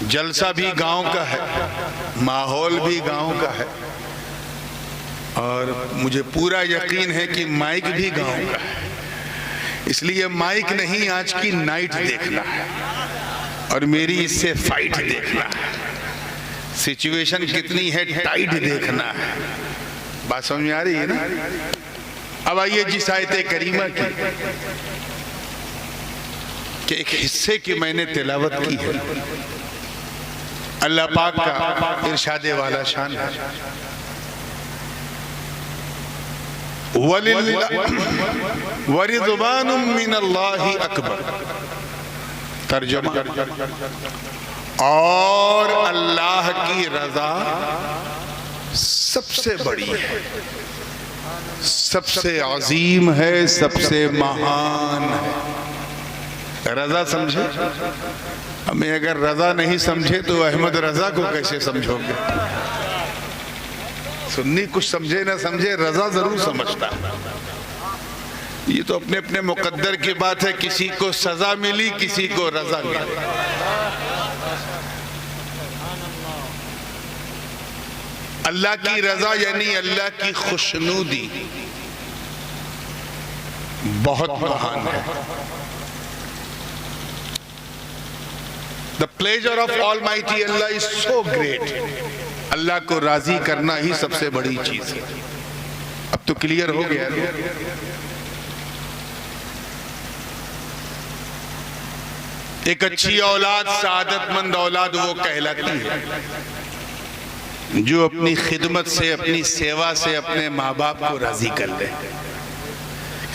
जलसा भी गांव का है, माहौल भी गांव का है, और मुझे पूरा यकीन है कि माइक भी गांव का है। इसलिए माइक नहीं, आज की नाइट देखना है और मेरी इससे फाइट देखना है। सिचुएशन कितनी है टाइट देखना है। बात समझ में आ रही है ना? अब आइए जिस आयत करीमा की कि एक हिस्से की मैंने तिलावत की है, अल्लाह पाक का इरशादे वाला शान है, वरिज़वानुम मिनल्लाहि अकबर। तर्जुमा, और अल्लाह की रजा सबसे बड़ी है, सबसे अजीम है, सबसे महान है। रजा समझे? हमें अगर रजा नहीं समझे तो अहमद रजा को कैसे समझोगे? सुन्नी कुछ समझे ना समझे, रजा जरूर समझता। ये तो अपने अपने मुकद्दर की बात है, किसी को सजा मिली, किसी को रजा मिली। अल्लाह की रजा यानी अल्लाह की खुशनुदी बहुत महान है। The pleasure of Almighty Allah is so great. अल्लाह को राजी करना ही सबसे बड़ी चीज है। अब तो क्लियर हो गया। एक अच्छी औलाद, सादतमंद औलाद वो कहलाती है जो अपनी खिदमत से, अपनी सेवा से अपने माँ बाप को राजी कर ले।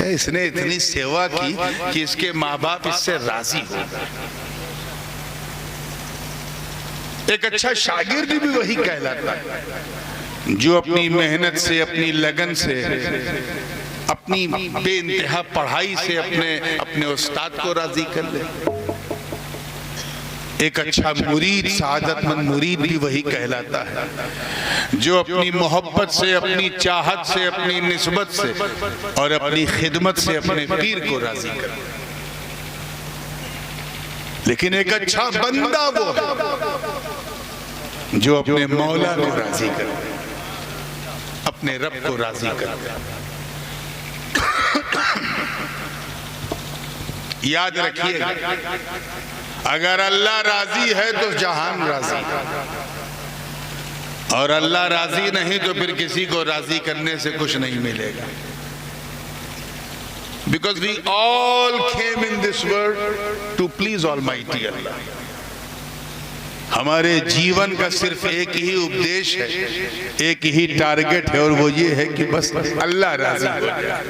इसने इतनी सेवा की कि इसके माँ बाप इससे राजी हो गए। एक अच्छा शागिर्द भी वही कहलाता है जो अपनी मेहनत से, अपनी लगन से, अपनी बेइंतहा पढ़ाई से अपने उस्ताद को राजी कर ले। एक अच्छा मुरीद, सादतमंद मुरीद भी वही कहलाता है जो अपनी मोहब्बत से, अपनी चाहत से, अपनी निस्बत से और अपनी खिदमत से अपने पीर को राजी करे। लेकिन एक अच्छा बंदा वो है जो अपने मौला को राजी करे, अपने रब को राजी करे। याद रखिएगा, अगर अल्लाह राजी है तो जहान राजी, और अल्लाह राजी नहीं तो फिर किसी को राजी करने से कुछ नहीं मिलेगा। Because we all came in this world to please Almighty Allah. हमारे जीवन का सिर्फ एक ही उपदेश है, एक ही टारगेट है, और वो ये है कि बस अल्लाह राजी हो जाए।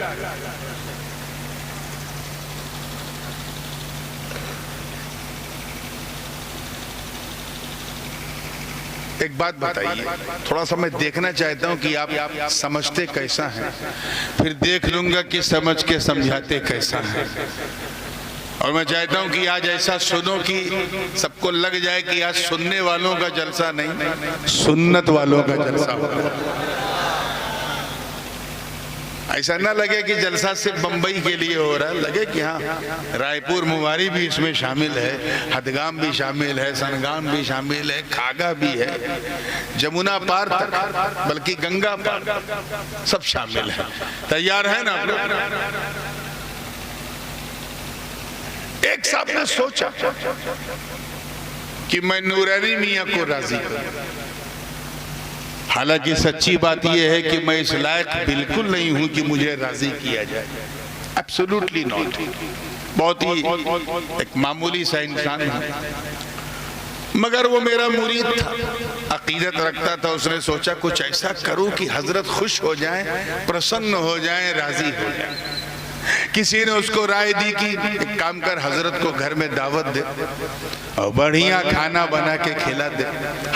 एक बात बताइए, थोड़ा सा मैं देखना चाहता हूं कि आप समझते कैसा हैं, फिर देख लूंगा कि समझ के समझाते कैसा है। और मैं चाहता हूं कि आज ऐसा सुनो कि सबको लग जाए कि आज सुनने वालों का जलसा नहीं, सुन्नत वालों का जलसा होगा। ऐसा ना लगे कि जलसा सिर्फ बंबई के लिए हो रहा है, लगे कि हाँ रायपुर मुवारी भी इसमें शामिल है, हदगाम भी शामिल है, सनगाम भी शामिल है, खागा भी है, जमुना पार तक, बल्कि गंगा पार, सब शामिल है। तैयार है ना आप लोग? एक साहब ने सोचा कि मैं नूरानी मियाँ को राजी करूं। हालांकि सच्ची बात यह है कि मैं इस लायक बिल्कुल नहीं हूं कि मुझे राजी किया जाए, एब्सोल्युटली नॉट। बहुत ही एक मामूली सा इंसान है, मगर वो मेरा मुरीद था, अकीदत रखता था। उसने सोचा कुछ ऐसा करूं कि हजरत खुश हो जाएं, प्रसन्न हो जाएं, राजी हो जाएं। किसी ने उसको राय दी कि एक काम कर, हजरत को घर में दावत दे और बढ़िया खाना बना के खिला दे,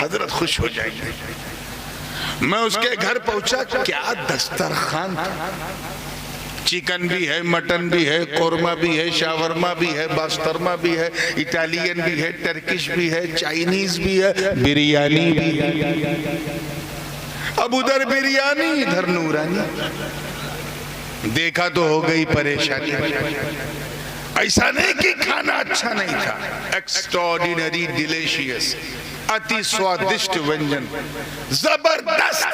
हजरत खुश हो जाएंगे। मैं उसके घर पहुंचा, क्या दस्तरखान था। चिकन भी है, मटन भी है, कोरमा भी है, शावरमा भी है, बास्तरमा भी है, इटालियन भी है, टर्किश भी है, चाइनीज भी है, बिरयानी भी है। अब उधर बिरयानी, इधर नूरानी। देखा तो हो गई परेशानी। ऐसा नहीं कि खाना अच्छा नहीं था, एक्स्ट्राऑर्डिनरी डिलीशियस, अति स्वादिष्ट व्यंजन, जबरदस्त,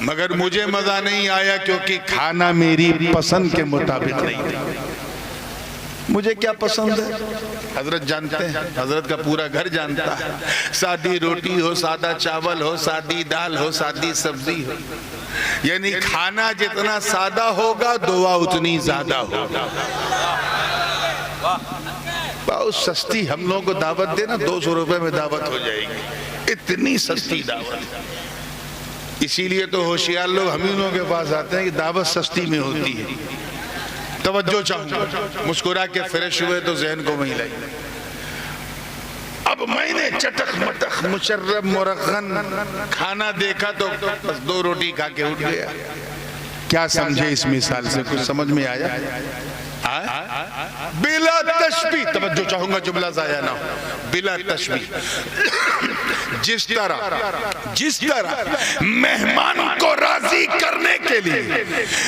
मगर मुझे मजा नहीं आया क्योंकि खाना मेरी पसंद के मुताबिक नहीं था। मुझे क्या पसंद है हजरत जानते हैं, हजरत का पूरा घर जानता है। सादी रोटी हो, सादा चावल हो, सादी दाल हो, सादी सब्जी हो, यानी खाना जितना सादा होगा दुआ उतनी ज्यादा होगा। बहुत सस्ती हम लोगों को दावत देना, 200 रुपए में दावत हो जाएगी, इतनी सस्ती दावत। इसीलिए तो होशियार लोग हम ही लोगों के पास आते हैं कि दावत सस्ती में होती है। तवज्जो चाहूंगा, मुस्कुरा के फ्रेश हुए तो जहन को वहीं लाई। अब मैंने चटक मटक मुशर्रब मुरगन खाना देखा तो बस 2 रोटी खा के उठ गया। क्या समझे इस मिसाल से, कुछ समझ में आया? बिला तशबीह, तवज्जो चाहूंगा जुमला जाया ना हो, बिला तशबीह। जिस तरह मेहमान को राजी करने के लिए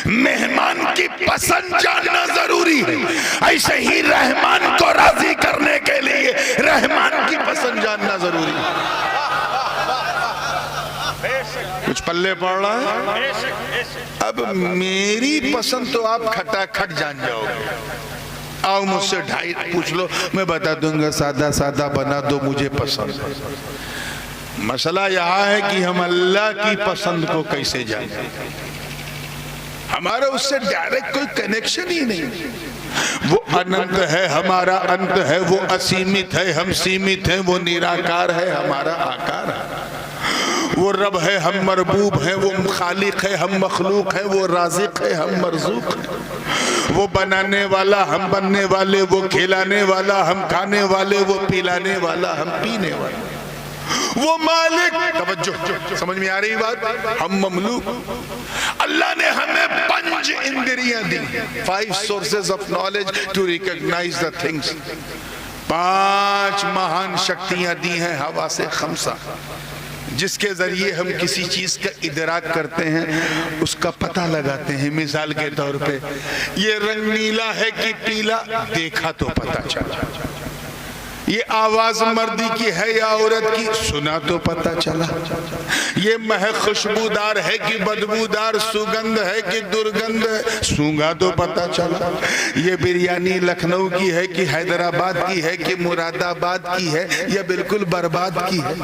मेहमान की पसंद जानना जरूरी है, ऐसे ही रहमान को राजी करने के लिए रहमान की पसंद जानना जरूरी है। कुछ पल्ले पड़ रहा है? अब मेरी पसंद तो आप खटाखट जान जाओगे। आओ मुझसे 2.5 पूछ लो, मैं बता दूंगा सादा सादा बना दो, मुझे पसंद है। मसला यहाँ है कि हम अल्लाह की पसंद को कैसे जाने, हमारा उससे डायरेक्ट कोई कनेक्शन ही नहीं। वो अनंत है, हमारा अंत है, वो असीमित है, हम सीमित हैं, वो निराकार है, हमारा आकार है। वो रब है, हम मरबूब हैं, वो खालिक है, हम मखलूक हैं, वो राज़िक है, हम मरज़ूक हैं। वो बनाने वाला, हम बनने वाले, वो खिलाने वाला, हम खाने वाले, वो पिलाने वाला, हम पीने वाले। वो मालिक, तवज्जो समझ में आ रही बात, हम ममलूक। अल्लाह ने हमें 5 इंद्रियां दी, 5 sources of knowledge to recognise the things. 5 महान शक्तियां दी हैं, हवा से खमसा, जिसके जरिए हम किसी चीज का इदराक करते हैं, उसका पता लगाते हैं। मिसाल के तौर पे ये रंग नीला है कि पीला, देखा तो पता चला। ये आवाज मर्दी की है या औरत की, सुना तो पता चला। ये महक खुशबूदार है कि बदबूदार, सुगंध है कि दुर्गंध है, सूंघा तो पता चला। ये बिरयानी लखनऊ की है कि हैदराबाद की है कि मुरादाबाद की है या बिल्कुल बर्बाद की है,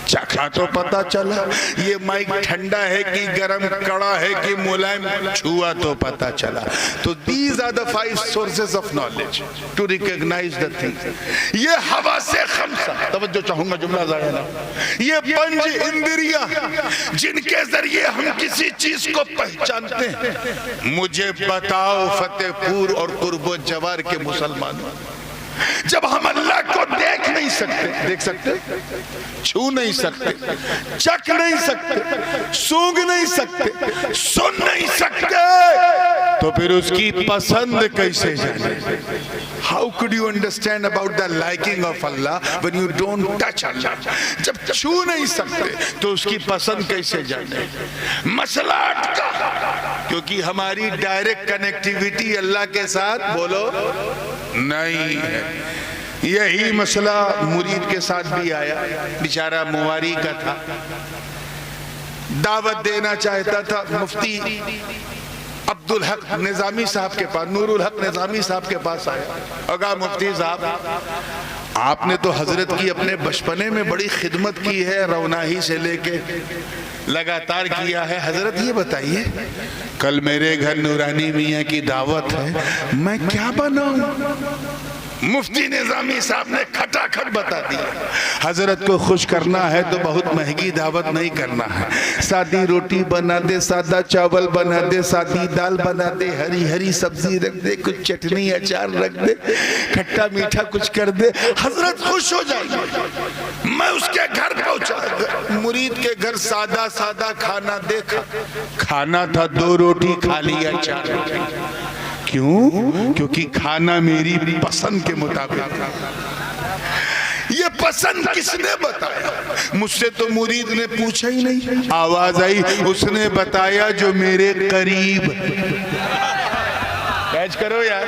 चखा तो पता चला। ये माइक ठंडा है कि गरम कड़ा है कि मुलायम, छुआ तो पता चला। तो these are the 5 sources of knowledge to recognise the things. ये हवा से खमसा, तवज्जो चाहूंगा जुमला जाया ना, ये 5 इंद्रियां जिनके जरिए हम किसी चीज को पहचानते हैं। मुझे बताओ फतेहपुर और कुर्बो जवार के मुसलमानों, जब हम अल्लाह को देख नहीं सकते, देख सकते, छू नहीं सकते, चख नहीं सकते, सूंघ नहीं सकते, सुन नहीं सकते, तो फिर उसकी पसंद कैसे जाने? How could you understand about the liking of Allah when you don't touch Allah? जब छू नहीं सकते तो उसकी पसंद कैसे जाने? मसला अटका, क्योंकि हमारी डायरेक्ट कनेक्टिविटी अल्लाह के साथ बोलो नहीं है। यही मसला मुरीद के साथ भी आया, बेचारा मुवारी का था, दावत देना चाहता था। मुफ्ती अब्दुल हक निजामी साहब के पास, नूरुल हक निजामी साहब के पास आया और कहा, मुफ्ती साहब आपने तो हजरत की अपने बचपने में बड़ी खिदमत की है, रौनाही से लेके लगातार किया है। हजरत ये बताइए, कल मेरे घर नूरानी मियाँ की दावत है, मैं क्या बनाऊं? मुफ्ती निजामी साहब ने खटाखट बता दिया, हजरत को खुश करना है तो बहुत महंगी दावत नहीं करना है। सादी रोटी बना दे, सादा चावल बना दे, सादी दाल बना दे, हरी हरी सब्जी रख दे, कुछ चटनी अचार रख दे, खट्टा मीठा कुछ कर दे, हजरत खुश हो जाएंगे। मैं उसके घर पहुंचा, मुरीद के घर सादा सादा खाना देखा, खाना था 2 रोटी खा लिया, 4। क्यों? क्योंकि खाना मेरी पसंद के मुताबिक था। ये पसंद किसने बताया? मुझसे तो मुरीद ने पूछा ही नहीं, आवाज आई, उसने बताया जो मेरे करीब। कैच करो यार,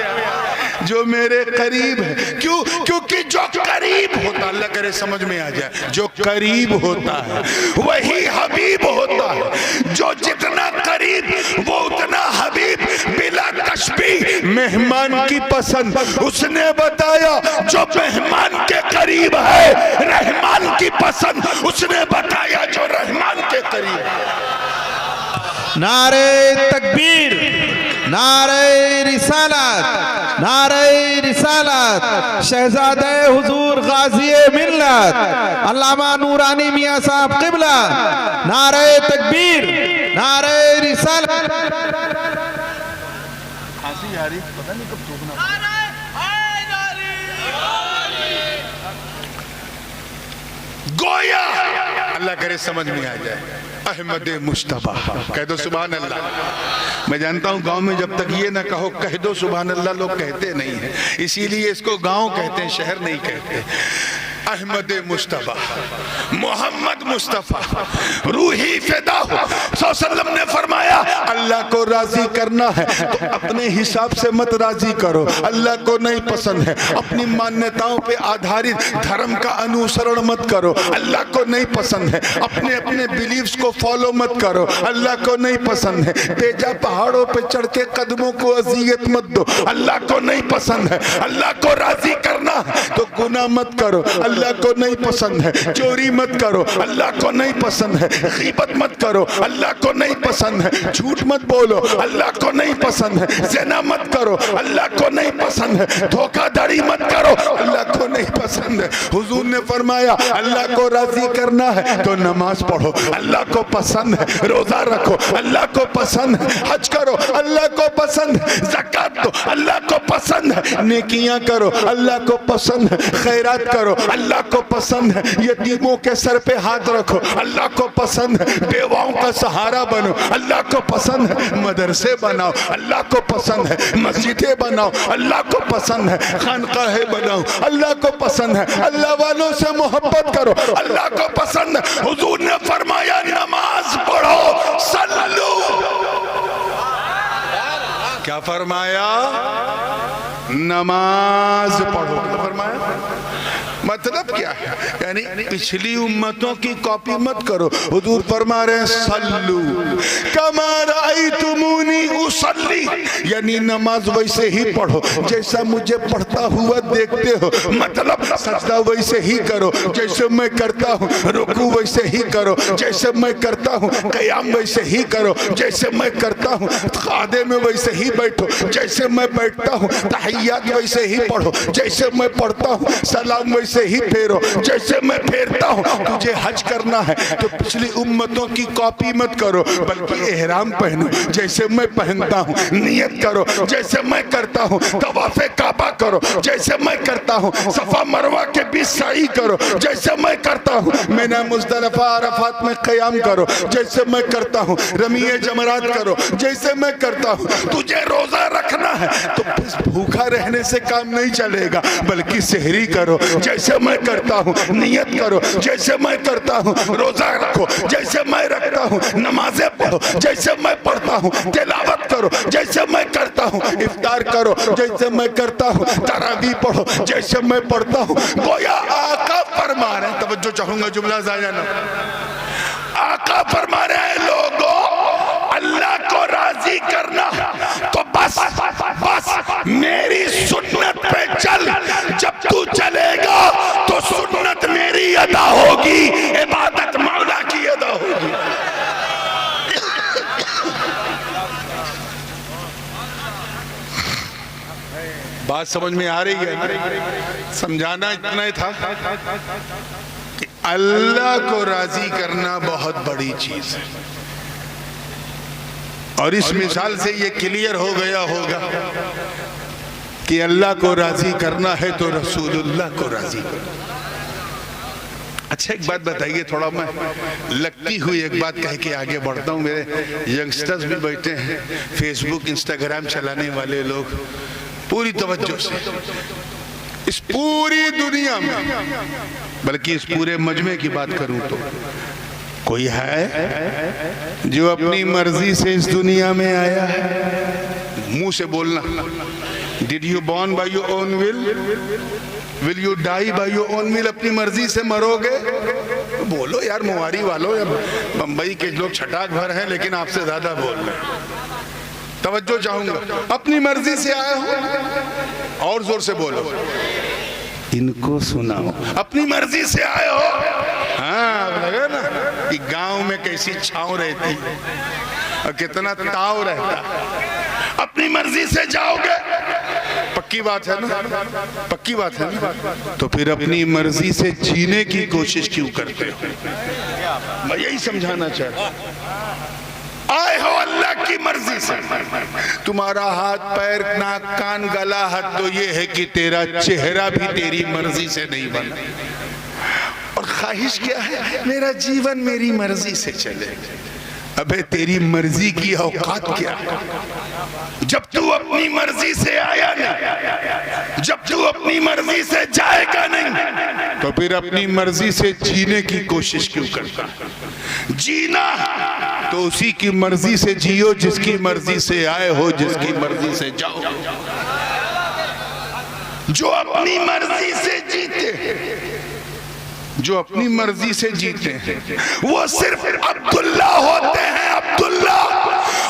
जो मेरे करीब है। क्यों? क्योंकि जो करीब होता, अल्लाह करे समझ में आ जाए, जो करीब होता है वही हबीब होता है। जो जितना करीब वो उतना हबीब। बिला तशबीह मेहमान की पसंद उसने बताया, जो मेहमान के करीब है। रहमान की पसंद उसने बताया, जो रहमान के करीब है। नारे तकबीर, नारे रिसालत, नारे रिसालत। शहजादे हुजूर गाजी मिल्लत अल्लामा नूरानी मियां साहब क़िबला। नारे तकबीर, नारे रिसालत। खांसी आ रही, पता नहीं कब थूकना। गोया अल्लाह करे समझ में आ जाए, अहमद मुश्तबा। कह दो सुभान अल्लाह। मैं जानता हूँ गांव में जब तक ये ना कहो कह दो सुभान अल्लाह, लोग कहते नहीं है, इसीलिए इसको गांव कहते हैं, शहर नहीं कहते। अहमद मुश्तबा, मोहम्मद मुस्तफ़ा, रूही फिदा हो। सल्लल्लाहु ने फरमाया अल्लाह को राजी करना है तो अपने हिसाब से मत राजी करो, अल्लाह को नहीं पसंद है। अपनी मान्यताओं पे आधारित धर्म का अनुसरण मत करो, अल्लाह को नहीं पसंद है। अपने अपने बिलीव्स को फॉलो मत करो, अल्लाह को नहीं पसंद है। तेजा पहाड़ों पे चढ़ के कदमों को अजियत मत दो, अल्लाह को नहीं पसंद है। अल्लाह को राजी करना है तो गुनाह मत करो, अल्लाह को नहीं पसंद है। चोरी मत करो, अल्लाह को नहीं पसंद है। गीबत मत करो, अल्लाह को नहीं पसंद है। झूठ मत बोलो, अल्लाह को नहीं पसंद है। ज़िना मत करो, अल्लाह को नहीं पसंद है। धोखाधड़ी मत करो, अल्लाह को नहीं पसंद है। हुजूर ने फरमाया अल्लाह को राजी करना है तो नमाज पढ़ो, अल्लाह को पसंद है। रोजा रखो, अल्लाह को पसंद है। हज करो, अल्लाह को पसंद है। ज़कात दो, अल्लाह को पसंद है। नेकियां करो, अल्लाह को पसंद है। खैरात करो, अल्लाह को पसंद है। यतीमों के सर पे हाथ रखो, अल्लाह को पसंद है। बेवाओं का सहारा बनो, अल्लाह को पसंद है। मदरसे बनाओ, अल्लाह को पसंद है। मस्जिदें बनाओ, अल्लाह को पसंद है। खानकाहें बनाओ, अल्लाह को पसंद है। अल्लाह वालों से मोहब्बत करो, अल्लाह को पसंद है। हुजूर ने फरमाया नमाज पढ़ो, सल्लू। क्या फरमाया? नमाज पढ़ो। क्या फरमाया? मतलब क्या है? यानी पिछली उम्मतों की कॉपी मत करो। हुजूर फरमा रहे हैं सल्लू कमा रअयतुमूनी उसल्ली, यानी नमाज वैसे ही पढ़ो जैसा मुझे पढ़ता हुआ देखते हो। मतलब सजदा वैसे ही करो जैसे मैं करता हूँ, रुकू वैसे ही करो जैसे मैं करता हूँ, क़याम वैसे ही करो जैसे मैं करता हूँ, खादे में वैसे ही बैठो जैसे मैं बैठता हूँ, तहियात वैसे ही पढ़ो जैसे मैं पढ़ता हूँ, सलाम वैसे ही फेरो जैसे मैं फेरता हूँ। तुझे हज करना है तो पिछली उम्मतों की कॉपी मत करो, बल्कि एहराम पहनो जैसे मैं पहनता हूँ। नियत करो जैसे मैं करता हूँ। तवाफ़े काबा करो जैसे मैं करता हूँ। सफा मरवा के बीच सई करो जैसे मैं करता हूँ। मैंने मुज़दलिफ़ा अरफ़ात में क़याम करो जैसे मैं करता हूँ। रमीए जमरात करो जैसे मैं करता हूँ। तुझे रोजा रखना है तो भूखा रहने से काम नहीं चलेगा, बल्कि सहरी करो जैसे मैं करता हूँ। नियत करो जैसे मैं करता हूँ। रोजा रखो जैसे मैं रखता हूँ। नमाजें पढ़ो जैसे मैं पढ़ता हूँ। तिलावत करो जैसे मैं करता हूँ। इफ्तार करो जैसे मैं करता हूँ। तरावी पढ़ो जैसे मैं पढ़ता हूँ। गोया आका फरमा रहे हैं, तवज्जो चाहूंगा जुमला ज़ाया ना। आका फरमा रहे हैं लोगों, अल्लाह को राजी करना तो बस मेरी सुन्नत पे चल। जब तू चलेगा तो सुन्नत मेरी अदा होगी, इबादत मौला की अदा होगी। बात समझ में आ रही है? समझाना इतना ही था कि अल्लाह को राजी करना बहुत बड़ी चीज है। और इस मिसाल से ये क्लियर हो गया होगा कि अल्लाह को राजी करना है तो रसूलुल्लाह को राजी करना। अच्छा एक बात बताइए, थोड़ा मैं लगती हुई एक बात कह के आगे बढ़ता हूँ। मेरे यंगस्टर्स भी बैठे हैं, फेसबुक इंस्टाग्राम चलाने वाले लोग, पूरी तवज्जो से इस पूरी दुनिया में, बल्कि इस पूरे मजमे की बात करूं तो कोई है जो अपनी मर्जी से इस दुनिया में आया है? मुंह से बोलना, did you born by your own will you die by your own will? अपनी मर्जी से मरोगे? बोलो यार मुवारी वालों, बंबई के लोग छटाक भर हैं लेकिन आपसे ज्यादा बोल रहे हैं। तवज्जो चाहूंगा। अपनी मर्जी से आए हो, और जोर से बोलो, इनको सुनाओ। अपनी मर्जी से आए हो। हाँ लगा ना कि गांव में कैसी छांव रहती और कितना ताव रहता। अपनी मर्जी से जाओगे, पक्की बात है ना, पक्की बात है ना, तो फिर अपनी मर्जी से जीने की कोशिश क्यों करते हो? मैं यही समझाना चाहता हूं। आए हो अल्लाह की मर्जी से। तुम्हारा हाथ पैर नाक कान गला हाथ तो ये है कि तेरा चेहरा भी तेरी मर्जी से नहीं बना। और ख्वाहिश क्या है? मेरा जीवन मेरी मर्जी से चले। अबे तेरी मर्जी की औकात क्या है? जब तू अपनी मर्जी से आया नहीं, जब तू अपनी मर्जी से जाएगा नहीं, तो फिर अपनी मर्जी से जीने की कोशिश क्यों करता? जीना तो उसी की मर्जी से जियो जिसकी मर्जी से आए हो, जिसकी मर्जी से जाओ। जो अपनी मर्जी से जीते, जो अपनी मर्जी से जीते हैं वो सिर्फ अब्दुल्ला होते हैं, अब्दुल्ला।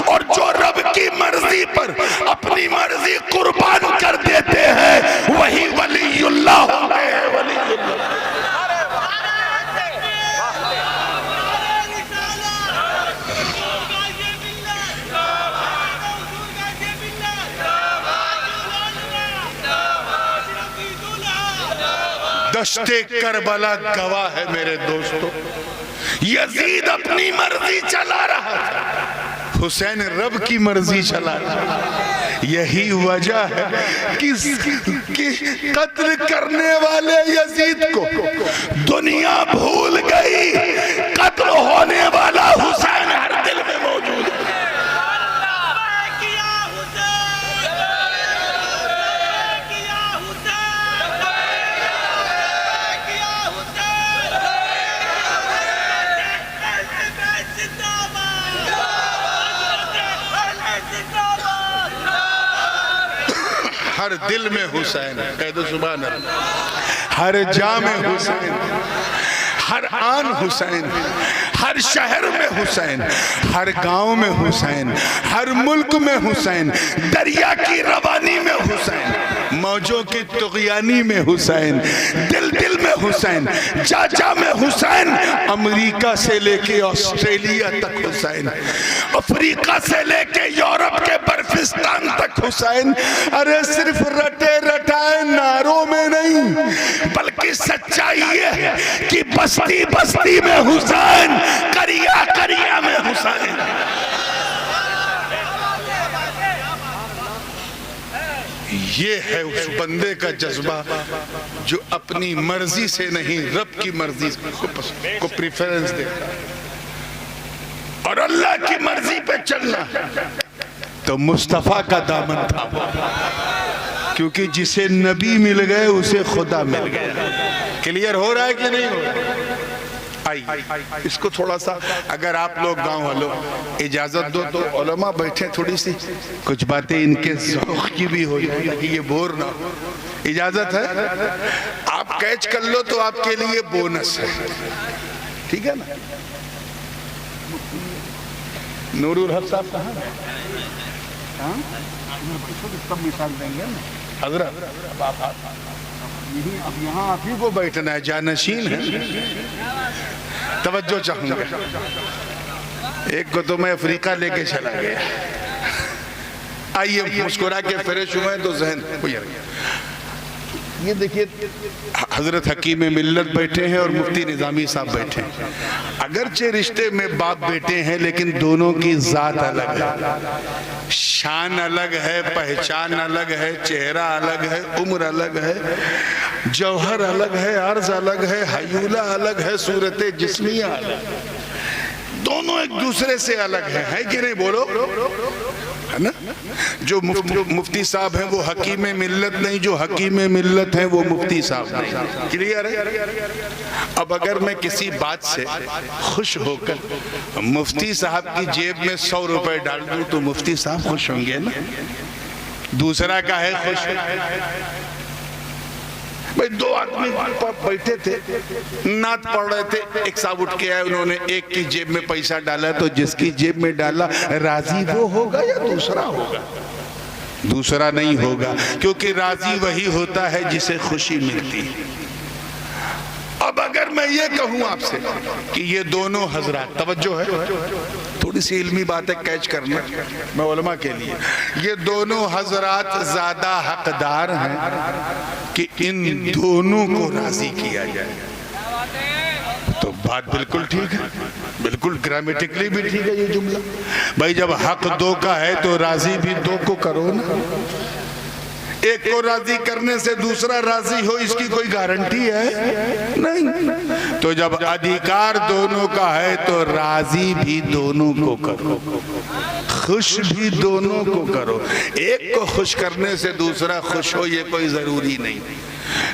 और जो रब की मर्जी पर अपनी मर्जी कुर्बान कर देते हैं वही वलीउल्लाह होते हैं, वलीउल्लाह। दश्ते करबला गवाह है मेरे दोस्तों। यजीद अपनी मर्जी चला रहा था, हुसैन रब की मर्जी चला रहा। यही वजह है कि कत्ल करने वाले यजीद को दुनिया भूल गई, कत्ल होने वाला हुसैन हर दिल में मौजूद है। हर दिल में हुसैन है, कह दो सुभान अल्लाह। हर जा में हुसैन, हर आन हुसैन, हर शहर में हुसैन, हर गांव में हुसैन, हर मुल्क में हुसैन, दरिया की रवानी में हुसैन, मौजों की तुग़यानी में हुसैन, दिल दिल में हुसैन, जा जा में हुसैन, अमेरिका से लेके ऑस्ट्रेलिया तक हुसैन, अफ्रीका से लेके यूरोप के बर्फिस्तान तक हुसैन। अरे सिर्फ रटे रटाए नारों में नहीं, बल्कि सच्चाई ये है कि बस्ती बस्ती में हुसैन, करिया करिया में हुसैन। ये है उस बंदे का जज्बा जो अपनी मर्जी से नहीं रब की मर्जी को प्रेफरेंस देता है। और अल्लाह की मर्जी पे चलना तो मुस्तफा का दामन था, क्योंकि जिसे नबी मिल गए उसे खुदा मिल गया। क्लियर हो रहा है कि नहीं हो रहा? आई इसको थोड़ा सा, अगर आप लोग गांव वालों इजाजत दो तो उलमा बैठे, थोड़ी सी कुछ बातें इनके ज़ौक़ की भी हो जाए कि ये बोर ना हो। इजाजत है? आप कैच कर लो तो आपके लिए बोनस है, ठीक है ना? नूरुल हक साहब कहाँ है? सब मिसाल देंगे ना हज़रत। अब यहाँ आप ही को बैठना है, जानशीन है। तवज्जो चाहूंगा। एक को तो मैं अफ्रीका लेके चला गया। आइए मुस्कुरा के फ्रेश हुए तो जहन ये देखिए, हजरत हकीम मिल्लत बैठे हैं और मुफ्ती निजामी साहब बैठे हैं। अगरचे रिश्ते में बाप बेटे हैं लेकिन दोनों की जात अलग है, शान अलग है, पहचान अलग है, चेहरा अलग है, उम्र अलग है, जौहर अलग है, अर्ज अलग है, हयूला अलग है, सूरत जिस्मिया अलग है। दोनों एक दूसरे से अलग है कि नहीं? बोलो, है ना? जो मुफ्ती साहब हैं वो हकीम मिल्लत नहीं, जो हकीम मिल्लत हैं वो मुफ्ती साहब नहीं। क्लियर है? अब अगर मैं किसी बात से खुश होकर मुफ्ती साहब की जेब में 100 रुपए डाल दूं तो मुफ्ती साहब खुश होंगे ना? दूसरा का है खुश। भाई दो आदमी बैठे थे, नात पढ़ रहे थे, एक साहब उठ के आए, उन्होंने एक की जेब में पैसा डाला, तो जिसकी जेब में डाला राजी वो होगा या दूसरा होगा? दूसरा नहीं होगा, क्योंकि राजी वही होता है जिसे खुशी मिलती है। अब अगर मैं ये कहूं आपसे कि ये दोनों हजरात, तवज्जो है, थोड़ी सी इल्मी बातें कैच करना मैं उलमा के लिए, ये दोनों हजरात ज्यादा हकदार हैं कि इन दोनों को राजी किया जाए, तो बात बिल्कुल ठीक है, बिल्कुल ग्रामेटिकली भी ठीक है ये जुमला। भाई जब हक दो का है तो राजी भी दो को करो ना। एक को राजी करने से दूसरा राजी हो, इसकी कोई गारंटी है नहीं। तो जब अधिकार दोनों का है तो राजी भी दोनों को करो, खुश भी दोनों को करो। एक को खुश करने से दूसरा खुश हो ये कोई जरूरी नहीं।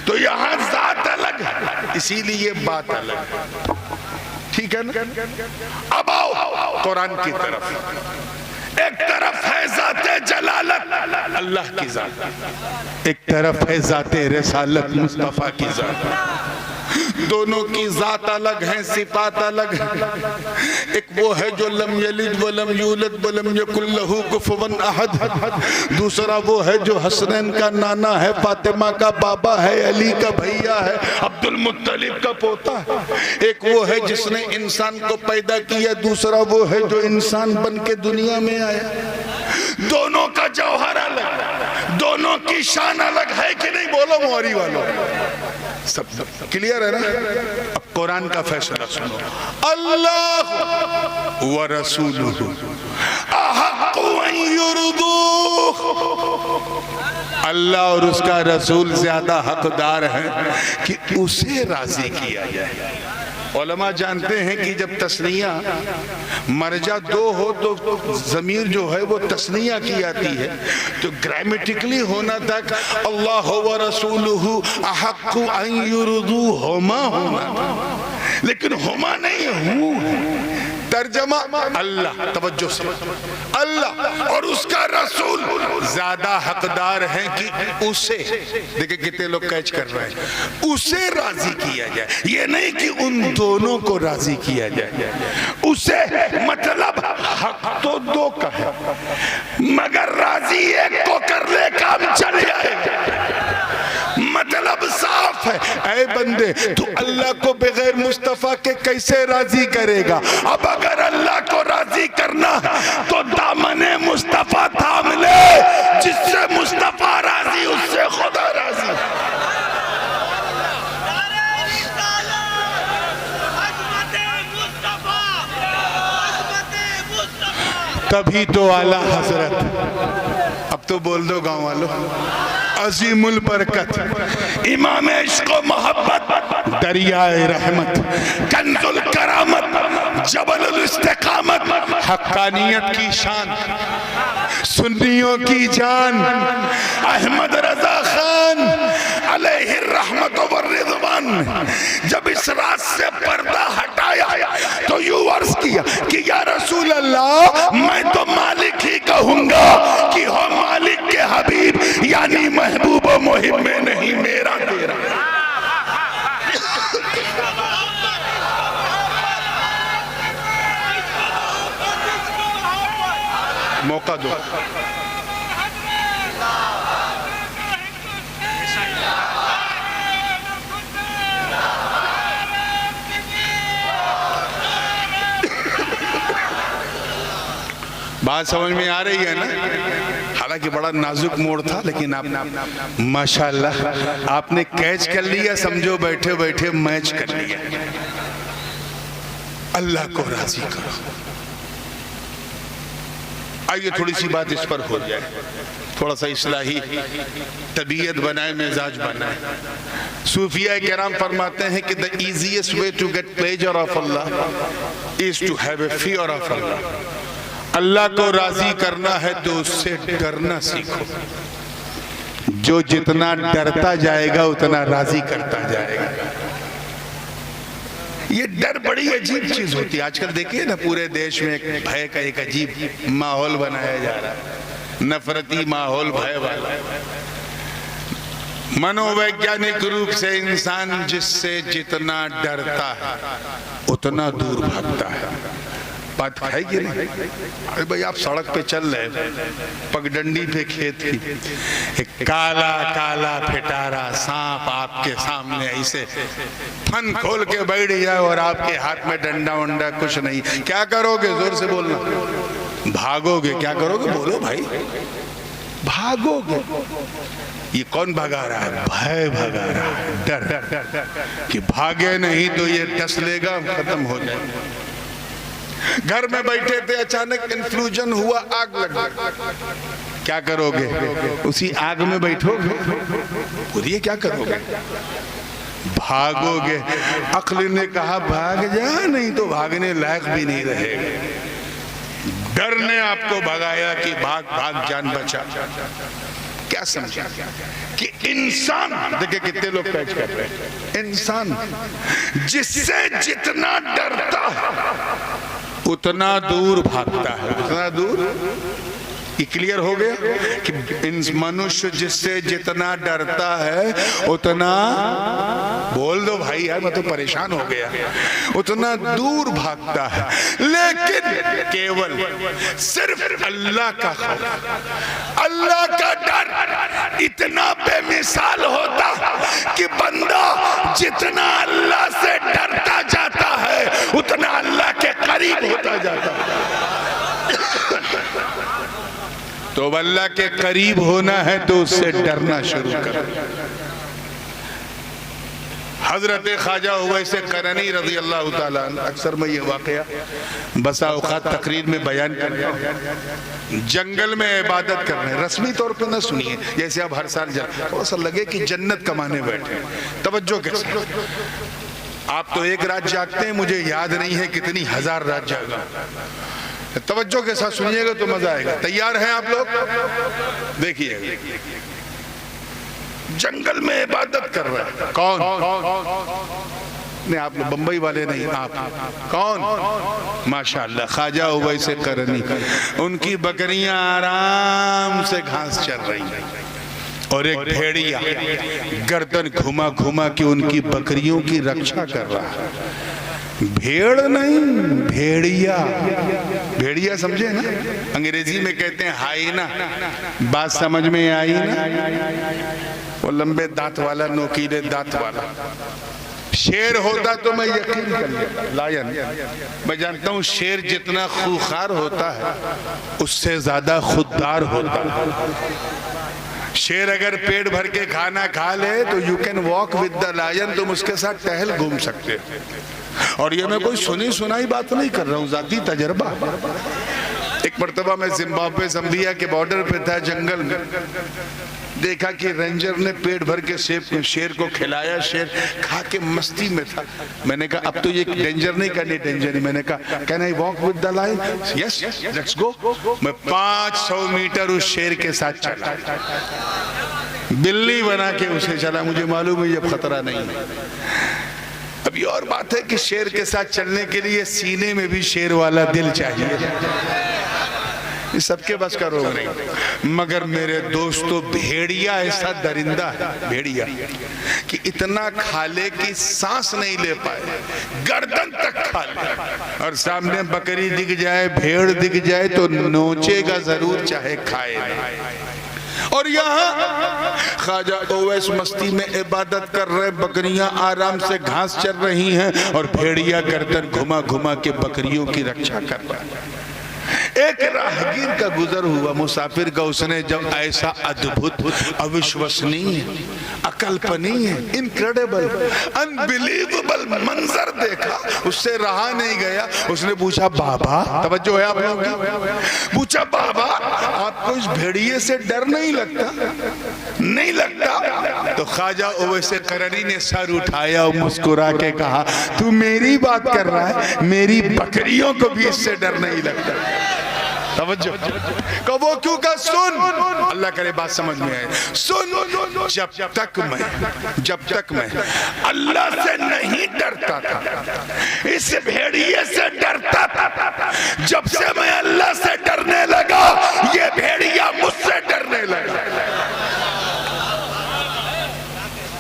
तो यहाँ जात अलग है, इसीलिए ये बात अलग है, ठीक है ना। अब आओ कुरान की तरफ। एक तरफ है जाते जलालत अल्लाह की जात, एक तरफ है जाते रिसालत मुस्तफा की जात। दोनों की जात अलग है, सिफात अलग है। एक वो है जो लम यलिद वलम यूलद वलम यकुल लहू कुफुवन अहद, दूसरा वो है जो हसनैन का नाना है, फातिमा का बाबा है, अली का भैया है, अब्दुल मुत्तलिब का पोता है। एक वो है जिसने इंसान को पैदा किया, दूसरा वो है जो इंसान बन के दुनिया में आया। दोनों का जौहर अलग, दोनों की शान अलग है कि नहीं? बोलो मोहरी वालों, सब क्लियर है ना। अब कुरान का फैसला सुनो। अल्लाह व रसूलुहु अहक्कु अन युरदूह, अल्लाह और उसका रसूल ज्यादा हकदार है कि उसे राजी किया जाए। उलमा जानते हैं कि जब तस्निया मर्जा दो हो तो ज़मीर जो है वो तस्निया की आती है, तो ग्रामेटिकली होना था अल्लाह व रसूलुहु अहक्कु अन युरदूहुमा होना था, लेकिन हुमा नहीं हूँ। तर्जमा अल्लाह, तवज्जो से, अल्लाह और उसका रसूल ज्यादा हकदार हैं कि उसे, देखिए कितने लोग कैच कर रहे हैं, उसे राजी किया जाए। ये नहीं कि उन दोनों को राजी किया जाए। उसे मतलब हक तो दो का है, मगर राजी एक को कर ले काम चल जाए। मतलब साफ है, ऐ बंदे तू अल्लाह को बगैर मुस्तफा के कैसे राजी करेगा? अब अगर अल्लाह को राजी करना तो दामने मुस्तफा थाम ले, जिससे मुस्तफा राजी उससे खुदा राजी। तभी तो आला हजरत, अब तो बोल दो गांव वालों, अजीमुल बरकत, इमाम इश्क व मोहब्बत, दरियाए रहमत, कंजुल करामत, जबलुल इस्तिकामत, हक्कानियत की शान, सुन्नियों की जान, अहमद रजा खान अलैहि रहमत व रिज़वान, जब इस रात से पर्दा हटाया तो यूं अर्ज किया कि या रसूल अल्लाह, मैं तो मालिक ही कहूंगा कि हो मालिक के हबीब, यानी महबूब व मुहिब में नहीं मेरा तेरा। मौका दो। बात समझ में आ रही है ना? हालांकि बड़ा नाजुक मोड़ था, लेकिन आप माशाल्लाह आपने कैच कर लिया, समझो बैठे बैठे मैच कर लिया। अल्लाह को राजी करो। आइए थोड़ी सी बात इस पर हो जाए, थोड़ा सा इस्लाही तबीयत बनाए, मिजाज बनाए। सूफिया किराम फरमाते हैं कि the easiest way to get pleasure of अल्लाह is to have a fear of अल्लाह। अल्लाह को राजी करना है तो उससे डरना सीखो। जो जितना डरता जाएगा उतना राजी करता जाएगा। ये डर बड़ी अजीब चीज होती है। आजकल देखिए ना, पूरे देश में एक भय का एक अजीब माहौल बनाया जा रहा है। नफरती माहौल, भय वाला। मनोवैज्ञानिक रूप से इंसान जिससे जितना डरता है उतना दूर भागता है। बात है कि नहीं? अरे भाई आप सड़क पे चल रहे, पगडंडी पे खेत की, एक काला काला फिटारा सांप आपके सामने ऐसे फन खोल के बैठ जाए और आपके हाथ में डंडा वंडा कुछ नहीं, क्या करोगे? जोर से बोलना। भागोगे। क्या करोगे? बोलो भाई। भागोगे। ये कौन भगा रहा है? भय भगा रहा है, डर कि भागे नहीं तो ये डस लेगा, खत्म हो जाए। घर में बैठे थे, अचानक इन्फ्लूजन हुआ, आग लग गई, क्या करोगे? उसी आग में बैठोगे? बोलिए क्या करोगे? भागोगे। अक्ल ने कहा भाग जा, नहीं तो भागने लायक भी नहीं रहेगा। डर ने आपको भगाया कि भाग भाग जान बचा। क्या समझा कि इंसान, देखिए कितने लोग कैच कर रहे हैं, इंसान जिससे जितना डरता है उतना दूर भागता है। उतना दूर, ये क्लियर हो गया कि मनुष्य जिससे जितना डरता है उतना, बोल दो भाई यार, मैं तो परेशान हो गया, उतना दूर भागता है। लेकिन केवल सिर्फ अल्लाह का खौफ, अल्लाह का डर इतना बेमिसाल होता कि बंदा जितना अल्लाह से डरता जाता है उतना अल्लाह के करीब होता जाता है। तो अल्लाह के करीब होना है तो उससे डरना शुरू कर। हजरत ख्वाजा उवैस करनी रज़ी अल्लाह ताला अन्हु, अक्सर मैं ये वाक़या बसा औक़ात तकरीर में बयान करता हूँ। जंगल में इबादत कर रहे हैं, रस्मी तौर पे न सुनिए, जैसे आप हर साल जाते, थोड़ा सा लगे कि जन्नत कमाने बैठे। तवज्जो के साथ, आप तो एक रात जागते हैं, मुझे याद नहीं है कितनी हजार रात जागा। तवज्जो के साथ सुनिएगा तो मजा आएगा। तैयार हैं आप लोग? देखिए, जंगल में इबादत कर रहे हैं। कौन? नहीं आप लोग बंबई वाले नहीं, आप कौन? माशाअल्लाह, ख्वाजा उवैस करनी। उनकी बकरियां आराम से घास चर रही हैं और एक भेड़िया गर्दन घुमा घुमा के उनकी बकरियों की रक्षा कर रहा है। भेड़ नहीं, भेड़िया। भेड़िया समझे ना? अंग्रेजी में कहते हैं हाइना। बात समझ में आई ना? वो लंबे दांत वाला, नोकीले दांत वाला। शेर होता तो मैं यकीन कर लिया, लायन। मैं जानता हूँ शेर जितना खूंखार होता है उससे ज्यादा खुददार होता है। शेर अगर पेट भर के खाना खा ले तो you can walk with the lion, तुम उसके साथ टहल घूम सकते। और ये मैं कोई सुनी सुनाई बात नहीं कर रहा हूँ, जाती तजर्बा। एक मर्तबा मैं जिम्बाब्वे ज़म्बिया के बॉर्डर पे था, जंगल में देखा कि रेंजर ने पेट भर के शेर को खिलाया। शेर खा के मस्ती में था। मैंने कहा अब तो ये डेंजर नहीं करनी, डेंजर नहीं। मैंने कहा can I walk with the lion? Yes let's go. मैं 500 मीटर उस शेर के साथ चला, बिल्ली बना के उसे चला। मुझे मालूम है ये खतरा नहीं है। अब ये और बात है कि शेर के साथ चलने के लिए सीने में भी शेर वाला दिल चाहिए, ये सबके बस का रोग नहीं। मगर मेरे दोस्तों, भेड़िया ऐसा दरिंदा है, भेड़िया, कि इतना खा ले कि सांस नहीं ले पाए, गर्दन तक खा ले। और सामने बकरी दिख जाए, भेड़ दिख जाए तो नोचेगा जरूर, चाहे खाए नहीं। और यहाँ ख्वाजा उवैस मस्ती में इबादत कर रहे, बकरियां आराम से घास चर रही हैं और भेड़िया गर्दन घुमा घुमा के बकरियों की रक्षा कर रहा है। एक राहगीर का गुजर हुआ, मुसाफिर का। उसने जब ऐसा अद्भुत, अविश्वसनीय, अकल्पनीय, इनक्रेडिबल, अनबिलीवेबल मंजर देखा, उससे रहा नहीं गया। उसने पूछा बाबा, तवज्जो है आप लोगों की, पूछा बाबा आपको इस भेड़िए से डर नहीं लगता? नहीं लगता? तो ख्वाजा उवैस करनी ने सर उठाया और मुस्कुरा के कहा तू मेरी बात कर रहा है, मेरी बकरियों को भी इससे डर नहीं लगता। तवज्जो, वो क्यों का? सुन, अल्लाह करे बात समझ में आए। सुन, जब तक मैं अल्लाह से नहीं डरता था, इस भेड़िए से डरता था। जब से मैं अल्लाह से डरने लगा, ये भेड़िया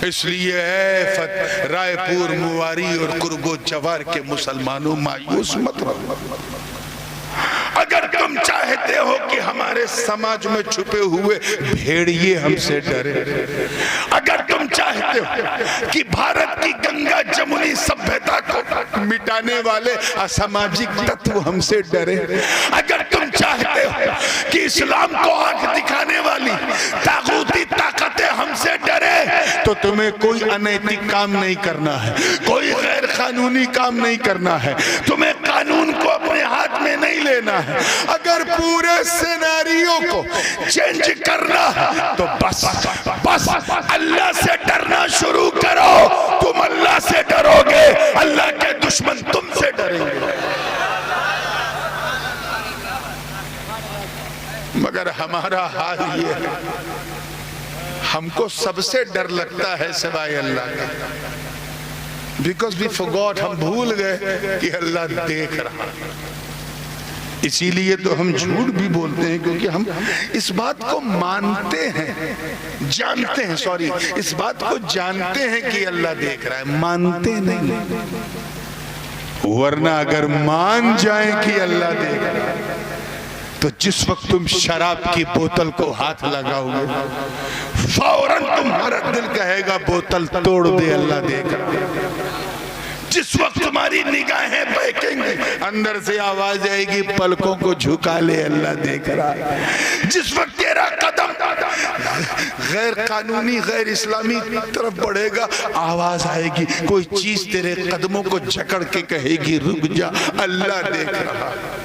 इसलिए है रायपुर, मुवारी और कुर्गो जवार के मुसलमानों, मायूस मत रहो। अगर तुम चाहते हो कि हमारे समाज में छुपे हुए भेड़िए हमसे डरे, अगर तुम चाहते हो कि भारत की गंगा जमुनी सभ्यता को मिटाने वाले असामाजिक तत्व हमसे डरे, अगर तुम चाहते हो कि इस्लाम को आंख दिखाने वाली तागूती ताकतें हमसे डरे, तो तुम्हें कोई अनैतिक काम नहीं करना है, कोई गैर कानूनी काम नहीं करना है, तुम्हें कानून को अपने हाथ में नहीं लेना है। अगर पूरे सिनेरियो को चेंज करना है तो बस अल्लाह से डरना शुरू करो। तुम अल्लाह से डरोगे, अल्लाह के दुश्मन तुमसे डरेंगे। मगर हमारा हाल ये है, हमको सबसे डर लगता है सिवाय अल्लाह के, बिकॉज वी फॉरगॉट, हम भूल गए कि अल्लाह देख रहा है। इसीलिए तो हम झूठ भी बोलते हैं, क्योंकि हम इस बात को मानते हैं, जानते हैं, सॉरी, इस बात को जानते हैं कि अल्लाह देख रहा है, मानते नहीं। वरना अगर मान जाएं कि अल्लाह देख रहा है, तो जिस वक्त तुम शराब की बोतल को हाथ लगाओगे, फौरन तुम्हारा दिल कहेगा बोतल तोड़ दे, अल्लाह देख रहा है। जिस वक्त तुम्हारी निगाहें बहकेंगी, अंदर से आवाज आएगी पलकों को झुका ले, अल्लाह देख रहा है। जिस वक्त तेरा कदम गैर कानूनी, गैर इस्लामी तरफ बढ़ेगा, आवाज आएगी, कोई चीज तेरे कदमों को जकड़ के कहेगी रुक जा, अल्लाह देख रहा है।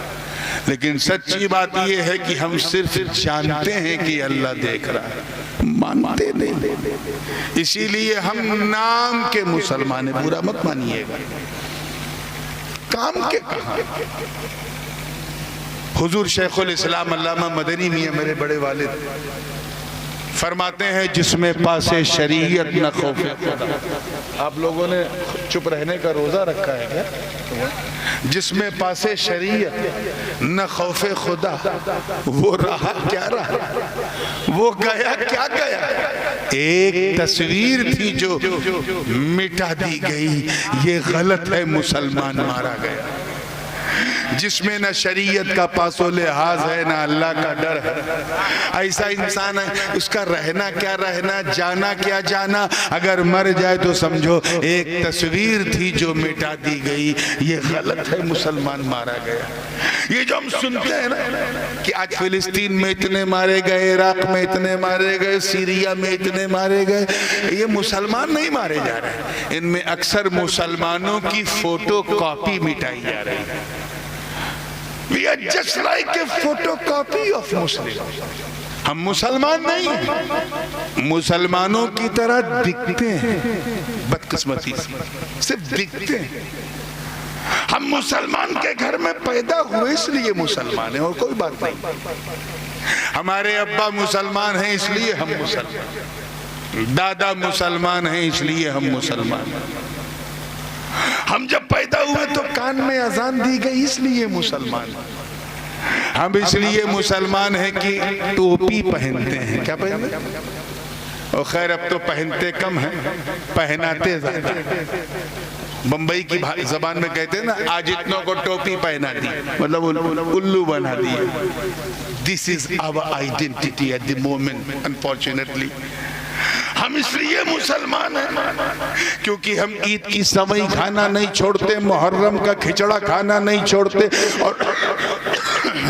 लेकिन सच्ची बात यह है कि हम सिर्फ जानते हैं कि अल्लाह देख रहा है, मानते नहीं। इसीलिए हम नाम के मुसलमान हैं, बुरा मत मानिएगा, काम के कहां। हुजूर शेखुल इस्लाम अल्लामा मदनी मियां, मेरे बड़े वालिद, फरमाते हैं जिसमें पासे शरीयत न खौफे खुदा। आप लोगों ने चुप रहने का रोजा रखा है क्या? जिसमें पासे शरीयत न खौफे खुदा, वो रहा क्या रहा, वो गया क्या गया। एक तस्वीर थी जो मिटा दी गई, ये गलत है, मुसलमान मारा गया। जिसमें न शरीयत का पासो लिहाज है, ना अल्लाह का डर है, ऐसा इंसान है, उसका रहना क्या रहना, जाना क्या जाना। अगर मर जाए तो समझो एक तस्वीर थी जो मिटा दी गई, ये गलत है, मुसलमान मारा गया। ये जो हम सुनते हैं ना कि आज फिलिस्तीन में इतने मारे गए, इराक में इतने मारे गए, सीरिया में इतने मारे गए, ये मुसलमान नहीं मारे जा रहे, इनमें अक्सर मुसलमानों की फोटो कॉपी मिटाई जा रही है। We are just like a photocopy of Muslims. हम मुसलमान नहीं, मुसलमानों की तरह दिखते हैं, बदकिस्मती से सिर्फ दिखते हैं। हम मुसलमान के घर में पैदा हुए इसलिए मुसलमान हैं, और कोई बात नहीं। हमारे अब्बा मुसलमान हैं इसलिए हम मुसलमान, दादा मुसलमान हैं इसलिए हम मुसलमान। हम जब पैदा हुए तो कान में अजान दी गई इसलिए मुसलमान। हम इसलिए मुसलमान हैं कि टोपी पहनते हैं, क्या पहनते हैं? और खैर अब तो पहनते कम हैं, पहनाते ज्यादा। बंबई की जबान में कहते हैं ना, आज इतनों को टोपी पहना दी, मतलब उल्लू बना दिए। This is our identity at the moment, unfortunately. हम इसलिए मुसलमान हैं क्योंकि हम ईद की सवई खाना नहीं छोड़ते, मुहर्रम का खिचड़ा खाना नहीं छोड़ते, और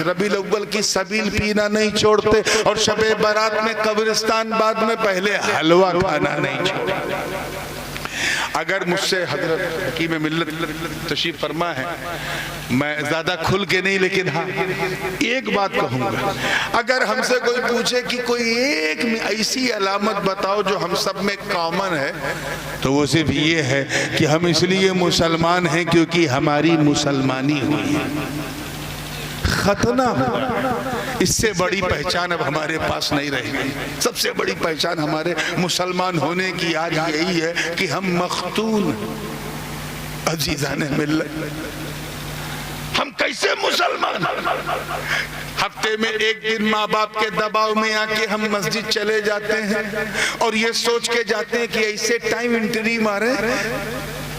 रबीउल अव्वल की सबील पीना नहीं छोड़ते, और शबे बारात में कब्रिस्तान बाद में पहले हलवा खाना नहीं छोड़ते। अगर मुझसे हजरत हकीम मिल्लत तशरीफ फरमा है, मैं ज्यादा खुल के नहीं, लेकिन हाँ एक बात कहूंगा, अगर हमसे कोई पूछे कि कोई एक में ऐसी अलामत बताओ जो हम सब में कॉमन है, तो वो सिर्फ ये है कि हम इसलिए मुसलमान हैं क्योंकि हमारी मुसलमानी हुई है, खतना हुआ। इससे बड़ी पहचान अब हमारे पास नहीं रहेगी। सबसे बड़ी पहचान हमारे मुसलमान होने की आज यही है कि हम मख्तून अजीजान मिल्लत। हम कैसे मुसलमान? हफ्ते में एक दिन माँ बाप के दबाव में आके हम मस्जिद चले जाते हैं और ये सोच के जाते हैं कि ऐसे टाइम एंट्री मारे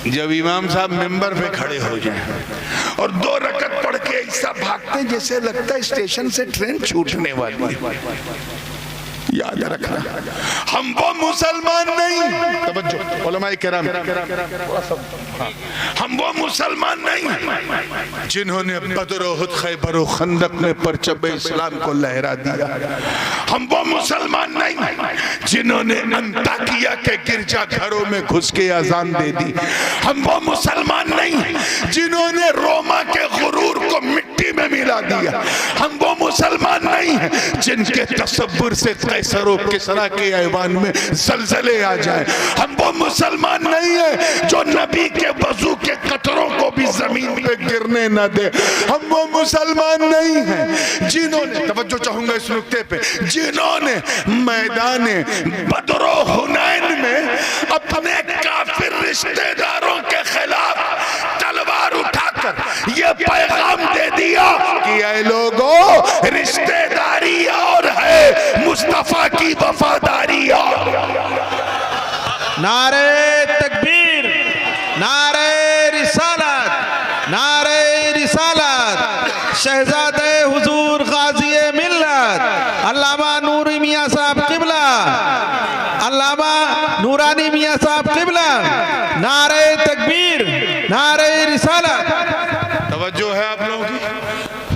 जब इमाम साहब मेंबर पे खड़े हो जाएं और 2 रकत पढ़ के ऐसा भागते हैं जैसे लगता है स्टेशन से ट्रेन छूटने वाली है। याद रखना, हम वो मुसलमान नहीं, तवज्जो उलमाए किराम, हम वो मुसलमान नहीं जिन्होंने बदर, उहद, खैबर और खंदक में परचम इस्लाम को लहरा दिया। हम वो मुसलमान नहीं जिन्होंने अंताकिया के गिरजा घरों में घुस के अजान दे दी। हम वो मुसलमान नहीं जिन्होंने रोमा के गुरूर को मिट्टी में मिला दिया। हम वो मुसलमान नहीं जिनके तसव्वुर से कैसर और किसरा के ऐवान में जलजले आ जाए। हम वो मुसलमान नहीं है जो नबी के वजू के कतरों को भी जमीन पे गिरने न दे। हम वो मुसलमान नहीं हैं जिन्होंने, तवज्जो चाहूंगा इस नुक्ते पे, जिन्होंने मैदान बदर और हुनैन में अपने काफिर रिश्तेदारों के खिलाफ तलवार उठाकर ये पैगाम दे दिया कि ऐ लोगों, रिश्तेदारी और है, मुस्तफा की वफादारी और। नारे तकबीर, नारे रिसालत, नारे रिसालत, शहजादे हुजूर गाज़ी मिल्लत अल्लामा नूरी मियां साहब किबला, अल्लामा नूरानी मियां साहब किबला, नारे तकबीर, नारे रिसालत। तवज्जो है आप लोगों की?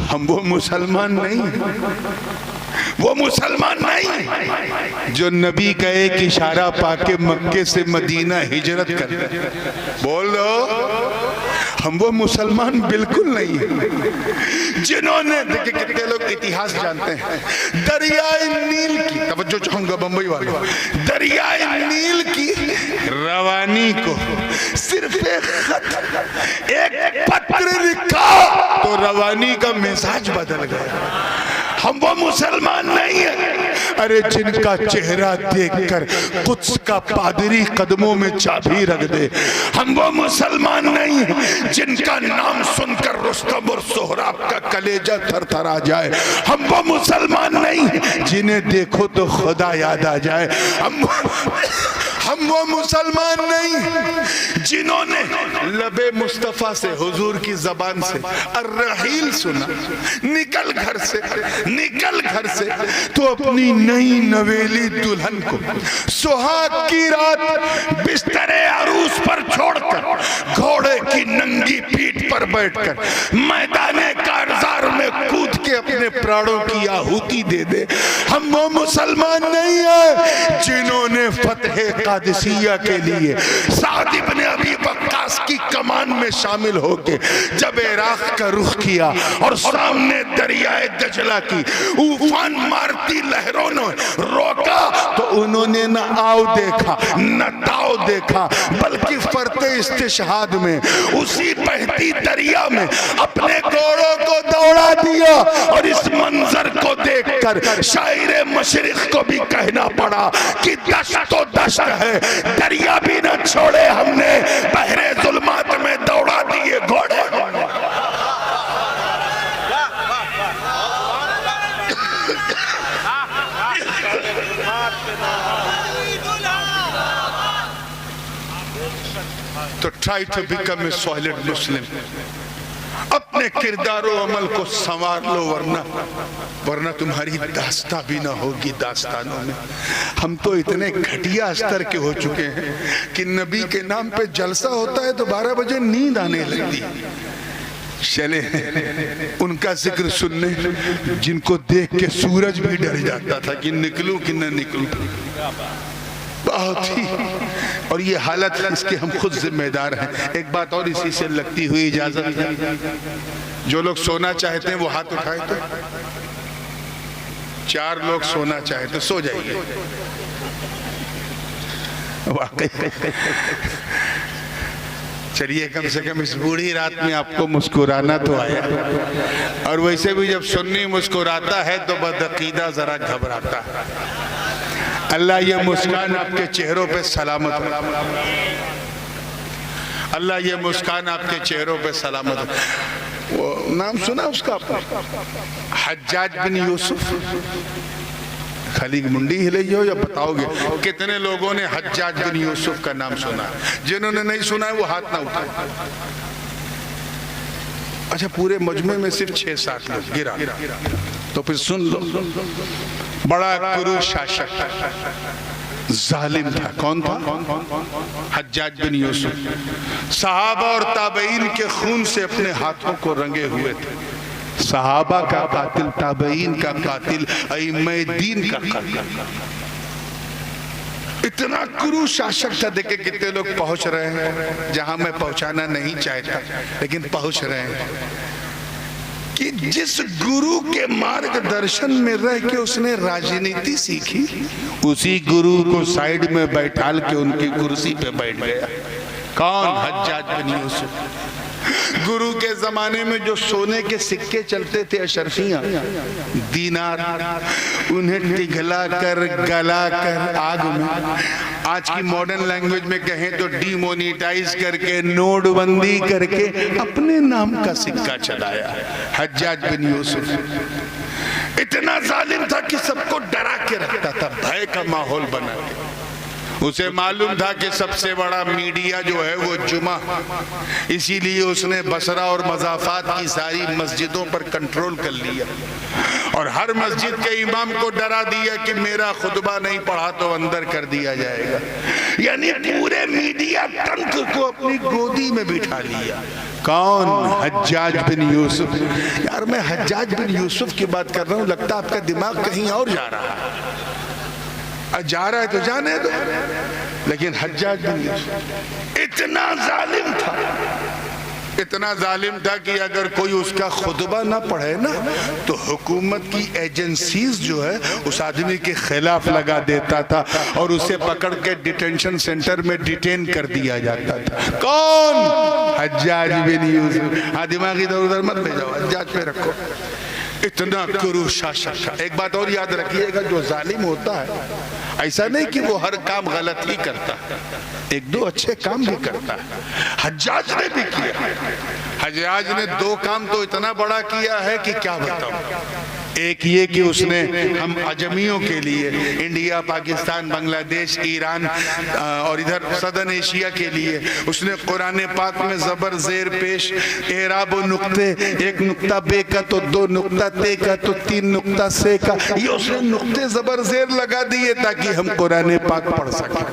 हम वो मुसलमान नहीं, वो मुसलमान नहीं जो नबी का एक इशारा पाके मक्के से मदीना हिजरत कर। बोल दो, हम वो मुसलमान बिल्कुल नहीं है जिन्होंने, देखिए कितने लोग इतिहास जानते हैं, दरियाए नील की, तवज्जो चाहूंगा बंबई वाले, दरियाए नील की रवानी को सिर्फ एक खत, एक पत्र लिखा तो रवानी का मिजाज बदल गया। हम वो मुसलमान नहीं है अरे जिनका चेहरा देखकर कुछ का पादरी कदमों में चाबी रख दे। हम वो मुसलमान नहीं है जिनका नाम सुनकर रुस्तम और सोहराब का कलेजा थरथरा जाए। हम वो मुसलमान नहीं है जिन्हें देखो तो खुदा याद आ जाए। हम वो मुसलमान नहीं जिन्होंने लबे मुस्तफा से, हुजूर की जबान से अर्रहील सुना, निकल घर से, निकल घर से, तो अपनी नई नवेली दुल्हन को सुहाग की रात बिस्तरे अरूस पर छोड़कर घोड़े की नंगी पीठ पर बैठकर मैदाने कारजार में कूद के अपने प्राणों की आहुति दे दे। हम वो मुसलमान नहीं है जिन्होंने फतह कादिसिया के लिए साद इब्ने अबी वक्कास की कमान में शामिल होके जब इराक का रुख किया और सामने दरियाए दजला की उफान मारती लहरों ने रोका तो उन्होंने न आव देखा न ताव देखा, बल्कि फरते इस्तिशहाद में उसी बहती दरिया में अपने घोड़ों को दौड़ा दिया। और इस मंजर को देखकर शायरे मशरिक को भी कहना पड़ा कि दश्त तो दश्त है, दरिया भी न छोड़े हमने, बहरे जुल्मात में दौड़ा दिए घोड़े। तो try to become a solid Muslim. अपने किरदार और अमल को संवार लो, वरना तुम्हारी दास्तां भी ना होगी दास्तानों में। हम तो इतने घटिया स्तर के हो चुके हैं कि नबी के नाम पे जलसा होता है तो 12 बजे नींद आने लगती। चले उनका जिक्र सुनने जिनको देख के सूरज भी डर जाता था कि निकलूं कि न निकलूं। बहुत ही, और ये हालत इसके हम खुद जिम्मेदार हैं। एक बात और इसी से लगती हुई इजाजत है, जो लोग सोना चाहते हैं वो हाथ उठाए तो 4 लोग सोना चाहे तो सो जाइए। चलिए कम से कम इस बूढ़ी रात में आपको मुस्कुराना तो आया। और वैसे भी जब सुन्नी मुस्कुराता है तो बदअकीदा जरा घबराता है। अल्लाह ये मुस्कान आपके चेहरों पे सलामत हो। अल्लाह ये मुस्कान आपके चेहरों पे सलामत हो। वो नाम सुना उसका आपने, हज्जाज बिन यूसुफ? खाली मुंडी हिलाई हो या बताओगे कितने लोगों ने हज्जाज बिन यूसुफ का नाम सुना? जिन्होंने नहीं सुना है वो हाथ ना उठाए। अच्छा, पूरे मजमे में सिर्फ 6-7 लोग गिरा, तो फिर सुन लो। बड़ा क्रूर शासक, जालिम था। कौन था? हज्जाज बिन यूसुफ। सहाबा और ताबईन के खून से अपने हाथों को रंगे हुए थे। सहाबा का कातिल, ताबईन का कातिल, अइम्मे दीन का कातिल। इतना क्रूर शासक था। देखे कितने लोग पहुंच रहे हैं जहां मैं पहुंचाना नहीं चाहता, लेकिन पहुंच रहे हैं कि जिस गुरु के मार्गदर्शन में रह के उसने राजनीति सीखी, उसी गुरु को साइड में बैठाल के उनकी कुर्सी पे बैठ गया। कौन? हज्जाज बिन यूसुफ। गुरु के जमाने में जो सोने के सिक्के चलते थे, अशरफियां, दीनार, उन्हें पिघला कर, गला कर आग में, आज की मॉडर्न लैंग्वेज में कहें तो डीमोनेटाइज करके, नोटबंदी करके अपने नाम का सिक्का चलाया। हज्जाज बिन यूसुफ इतना जालिम था कि सबको डरा के रखता था, भय का माहौल बना के। उसे मालूम था कि सबसे बड़ा मीडिया जो है वो जुमा, इसीलिए उसने बसरा और मज़ाफात की सारी मस्जिदों पर कंट्रोल कर लिया और हर मस्जिद के इमाम को डरा दिया कि मेरा खुतबा नहीं पढ़ा तो अंदर कर दिया जाएगा। यानी पूरे मीडिया तंत्र को अपनी गोदी में बिठा लिया। कौन? हज्जाज बिन यूसुफ। यार मैं हज्जाज बिन यूसुफ की बात कर रहा हूँ, लगता आपका दिमाग कहीं और जा रहा है। जा रहा है तो जाने दो, लेकिन हज्जाज बिन यूसुफ इतना जालिम था, इतना जालिम था कि अगर कोई उसका खुतबा ना पढ़े ना तो हुकूमत की एजेंसीज जो है उस आदमी के खिलाफ लगा देता था और उसे पकड़ के डिटेंशन सेंटर में डिटेन कर दिया जाता था। कौन? हज्जाज बिन यूसुफ। हाँ, दिमाग इधर उधर मत ले जाओ, हज्जाज पे रखो। इतना क्रूर शासक था। एक बात और याद रखिएगा, जो जालिम होता है ऐसा नहीं कि वो हर काम गलत ही करता है, एक दो अच्छे काम भी करता है। हज्जाज ने भी किया। हज्जाज ने 2 काम तो इतना बड़ा किया है कि क्या बताऊं। एक ये कि उसने हम अजमियों के लिए इंडिया, पाकिस्तान, बांग्लादेश, ईरान और इधर सदर्न एशिया के लिए उसने कुरान पाक में ज़बर ज़ेर पेश, एराब व नुक्ते, 1 नुक्ता बे का तो 2 नुक्ता ते का तो 3 नुक्ता से का, ये उसने नुक्ते ज़बर ज़ेर लगा दिए ताकि हम कुरान पाक पढ़ सकें।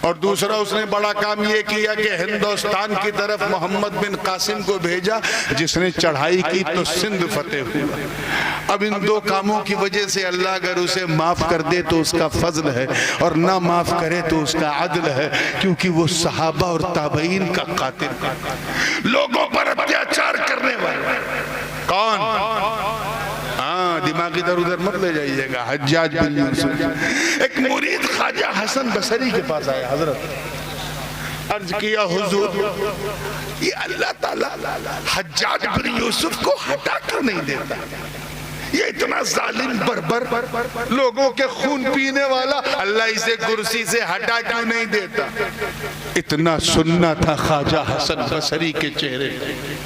और दूसरा उसने बड़ा काम ये किया कि हिंदुस्तान की तरफ मोहम्मद बिन कासिम को भेजा, जिसने चढ़ाई की तो सिंध फतेह हुआ। अब इन 2 कामों की वजह से अल्लाह अगर उसे माफ कर दे तो उसका फजल है, और ना माफ करे तो उसका अदल है, क्योंकि वो सहाबा और ताबईन का कातिल, लोगों पर अत्याचार करने वाला। कौन? हाँ, दिमाग इधर उधर मत ले जाइएगा। हज्जाज बिन यूसुफ। एक मुरीद ख्वाजा हसन बसरी के पास आया, हजरत अर्ज किया, हुजूर ये अल्लाह ताला हज्जाज बिन यूसुफ को हटा क्यों नहीं देता? ये इतना जालिम बर्बर, लोगों के खून पीने वाला, अल्लाह इसे कुर्सी से हटा क्यों नहीं देता? इतना सुनना था ख्वाजा हसन बसरी के चेहरे पे।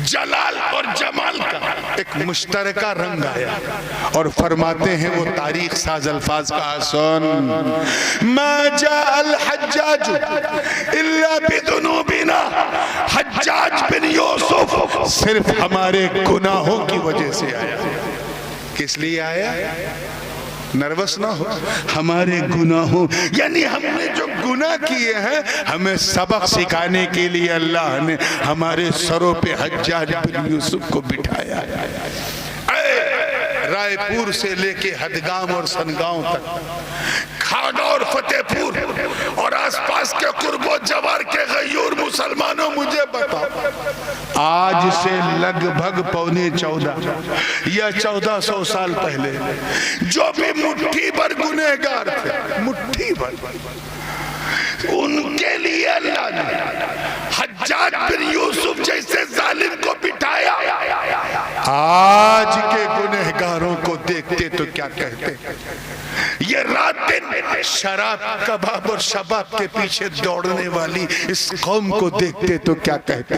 जलाल और जमाल का एक मुश्तरका रंग आया और फरमाते हैं वो तारीख साज अल्फाज का, सुन, मा जाअल हज्जाज इल्ला बिदुनूबिना। हज्जाज बिन यूसुफ सिर्फ हमारे गुनाहों की वजह से आया। किस लिए आया? नर्वस ना हो, हमारे गुनाहों, यानी हमने जो गुनाह किए हैं हमें सबक सिखाने के लिए अल्लाह ने हमारे सरों पे हज्जाज बिन यूसुफ को बिठाया। रायपुर से लेके हदगाम और सनगांव तक, खागा और फतेहपुर और आसपास के कुर्बो जवार के गयूर मुसलमानों, मुझे बताओ, आज से लगभग 14 या 1400 साल पहले जो भी मुट्ठी भर गुनहगार थे, मुट्ठी भर, उनके लिए अल्लाह ने हज्जाज बिन यूसुफ जैसे जालिम को बिठाया। आज के गुनहगारों को देखते तो क्या कहते? ये रात दिन शराब कबाब और शबाब के पीछे दौड़ने वाली इस कौम को देखते तो क्या कहते?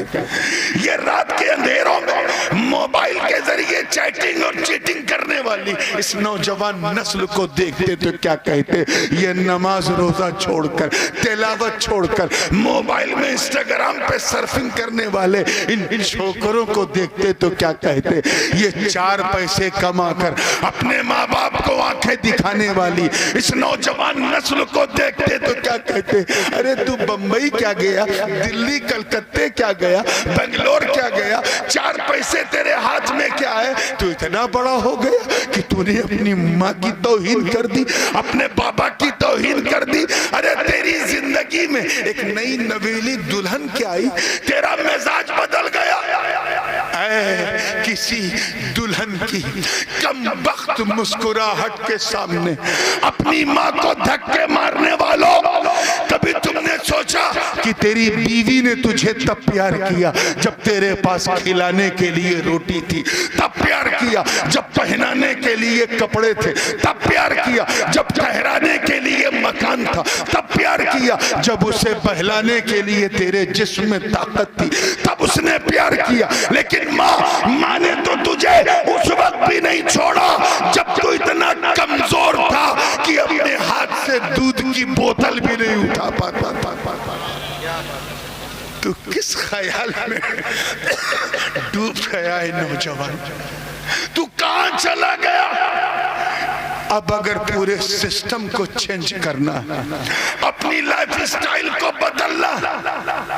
ये रात के अंधेरों में मोबाइल के जरिए चैटिंग और चीटिंग करने वाली इस नौजवान नस्ल को देखते तो क्या कहते? ये नमाज रोजा छोड़कर, तिलावत छोड़कर मोबाइल में इंस्टाग्राम पे सर्फिंग करने वाले इन छोकरों को देखते तो क्या कहते? ये 4 पैसे कमाकर अपने माँ बाप को आंखें दिखाने वाली इस नौजवान नस्ल को देखते तो क्या कहते? अरे तू बंबई क्या गया, दिल्ली कलकत्ते क्या गया, बेंगलोर क्या गया, 4 पैसे तेरे हाथ में क्या है? तू इतना बड़ा हो गया कि तूने अपनी माँ की तौहीन कर दी, अपने बाबा की तौहीन कर दी। अरे तेरी जिंदगी में एक नई नवेली दुल्हन क्या आई, तेरा मिजाज बदल गया। किसी दुल्हन की कमबख्त मुस्कुराहट के सामने अपनी माँ को धक्के मारने वालों, कभी तुमने सोचा कि तेरी बीवी ने तुझे तब प्यार किया जब तेरे पास खिलाने के लिए रोटी थी, तब प्यार किया जब पहनाने के लिए कपड़े थे, तब प्यार किया जब ठहराने के लिए मकान था, तब प्यार किया जब उसे बहलाने के लिए तेरे जिस्म में ताकत थी, तब उसने प्यार किया। लेकिन माँ ने तो तुझे उस वक्त भी नहीं छोड़ा जब तू इतना कमजोर था कि अपने हाथ से दूध की बोतल भी नहीं उठा पाता था। तू किस ख्याल में डूब गया है नौजवान? तू कहां चला गया? अब अगर पूरे सिस्टम को चेंज करना, अपनी लाइफ स्टाइल को बदलना,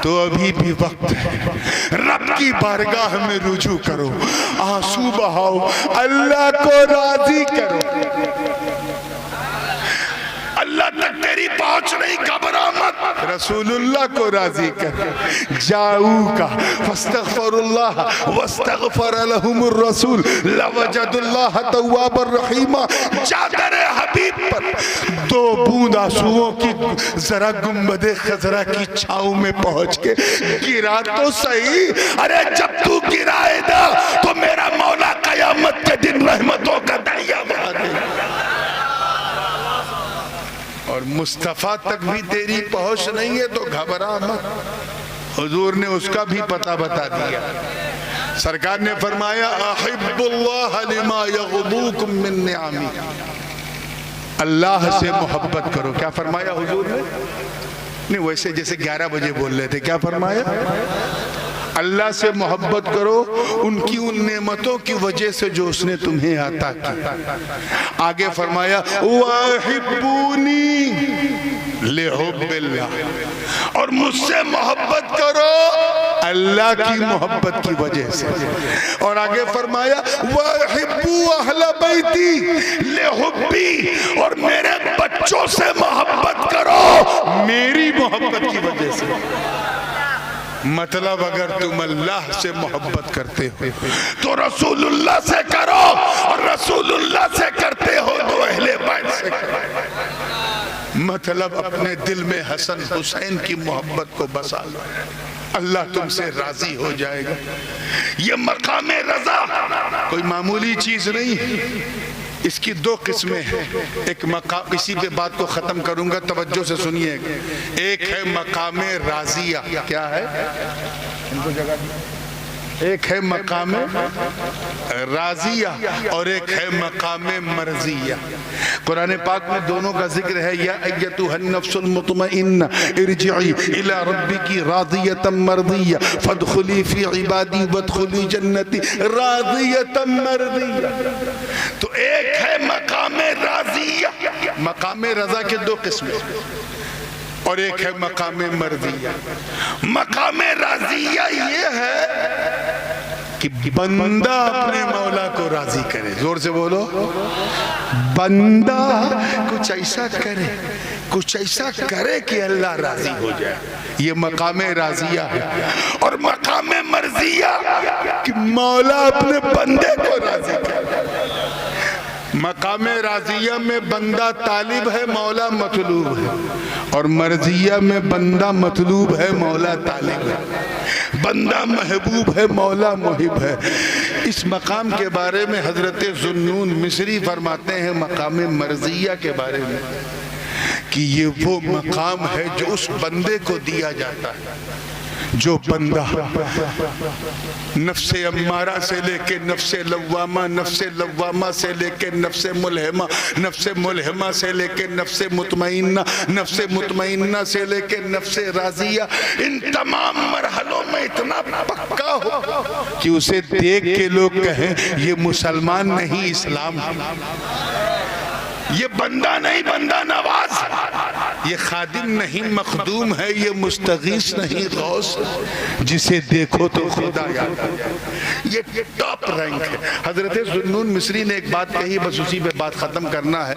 तो अभी भी वक्त है। रब की बारगाह में रुजू करो, आंसू बहाओ, अल्लाह को राजी करो। अल्लाह तक तेरी पहुंच नहीं, घबरा मत, रसूलुल्लाह को राजी कर। जाऊका फस्तगफिरुल्लाह वस्तगफर लहुमुर रसूल लवजदुल्लाह तव्वाबर रहीमा। जा तेरे हबीब पर 2 बूंद आंसुओं की जरा गुंबदे खजरा की छांव में पहुंच के गिरा तो सही। अरे जब तू गिराएगा तो मेरा मौला कयामत के दिन रहमतों का दरिया बहा देगा। और मुस्तफा तक भी तेरी पहुंच नहीं है तो घबरा मत, हुजूर ने उसका भी पता बता दिया। सरकार ने फरमाया अहिब्बुल्लाह लिमा यग़दूकुम मिन निअमी, अल्लाह से मोहब्बत करो। क्या फरमाया हुजूर ने? नहीं वैसे जैसे 11 बजे बोल रहे थे, क्या फरमाया? अल्लाह से मोहब्बत करो उनकी उन नेमतों की वजह से जो उसने तुम्हें अता की। आगे फरमाया वहिब्बूनी लिहुब्बिल्लाह, और मुझसे मोहब्बत करो अल्लाह की मोहब्बत की वजह से। और आगे फरमाया वहिब्बू अहले बैती लिहुब्बी, और मेरे बच्चों से मोहब्बत करो मेरी मोहब्बत की वजह से। मतलब अगर तुम अल्लाह से मोहब्बत करते हो तो रसूलुल्लाह से करो, और रसूलुल्लाह से करते हो तो अहले बैत से करो। मतलब अपने दिल में हसन हुसैन की मोहब्बत को बसा लो, अल्लाह तुमसे राजी हो जाएगा। ये मकाम रजा कोई मामूली चीज नहीं है। इसकी 2 किस्में हैं। एक मकाम, इसी पे बात को खत्म करूंगा, तवज्जो से सुनिएगा। एक है मकाम राजिया, क्या है? इनको जगह। एक है मकाम राजिया और एक है मकाम मर्जिया। कुरान पाक में दोनों का जिक्र है। या अय्यतुहन नफ्सुल मुतमइन्ना इरजिई इला रब्बिकी रादियतम मर्दिया फदखुली फी इबादी वदखुली जन्नती रादियतम मर्दिया। तो एक है मकाम राजिया, मकाम रजा के 2 किस्में, और एक है मकाम मर्जिया। मकाम राजिया ये है कि बंदा अपने मौला को राजी करे। जोर से बोलो, बंदा कुछ ऐसा करे, कुछ ऐसा करे कि अल्लाह राजी हो जाए। ये मकाम राजिया है। और मकाम मर्जिया कि मौला अपने बंदे को राजी करे। मकाम राजिया में बंदा तालिब है, मौला मतलूब है, और मर्जिया में बंदा मतलूब है, मौला तालिब है। बंदा महबूब है, मौला मुहिब है। इस मकाम के बारे में हजरत ज़ुन्नून मिस्री फरमाते हैं मकाम मर्जिया के बारे में कि ये वो मकाम है जो उस बंदे को दिया जाता है जो बंदा नफ्से अम्मारा से लेके नफ्से लव्वामा, नफ्से लव्वामा से लेके नफ्से मुलहिमा, नफ्से मुलहिमा से लेके नफ्से मुतमइन्ना, नफ्से मुतमइन्ना से लेके नफ्से राजिया, इन तमाम मरहलों में इतना पक्का हो कि उसे देख के लोग कहें ये मुसलमान नहीं, इस्लाम है। ये बंदा नहीं, बंदा नवाज, ये खादिम नहीं, मखदूम है, ये मुस्तगीस नहीं, गौस, जिसे देखो तो खुदा याद आ जाए। ये टॉप रैंक है। हजरत ज़ुन्नून मिस्री ने एक बात कही, बस उसी पे बात खत्म करना है।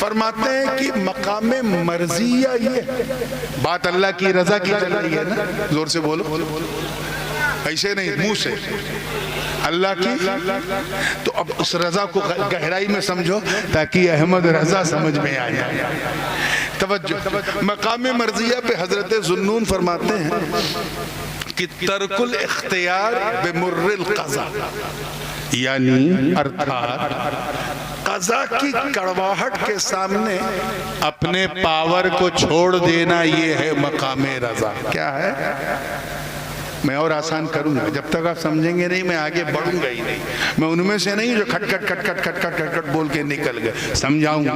फरमाते हैं कि मकामे मर्जिया, ये बात अल्लाह की रजा की चल रही है ना, जोर से बोलो, ऐसे नहीं मुंह से, अल्लाह की। तो अब उस रजा को गहराई में समझो ताकि अहमद रजा समझ में आ जाए। तवज्जो, मकाम मर्जिया पे हजरत ज़ुन्नून फरमाते हैं कि तर्कुल इख्तियार बिमुर्रिल क़ज़ा, यानी अर्थात क़ज़ा की कड़वाहट के सामने अपने पावर को छोड़ देना, ये है मकाम रजा। क्या है? मैं और आसान करूंगा, जब तक आप समझेंगे नहीं मैं आगे बढ़ूंगा ही नहीं। मैं उनमें से नहीं जो खटखट खटखट खटखट खटखट बोल के निकल गए, समझाऊंगा।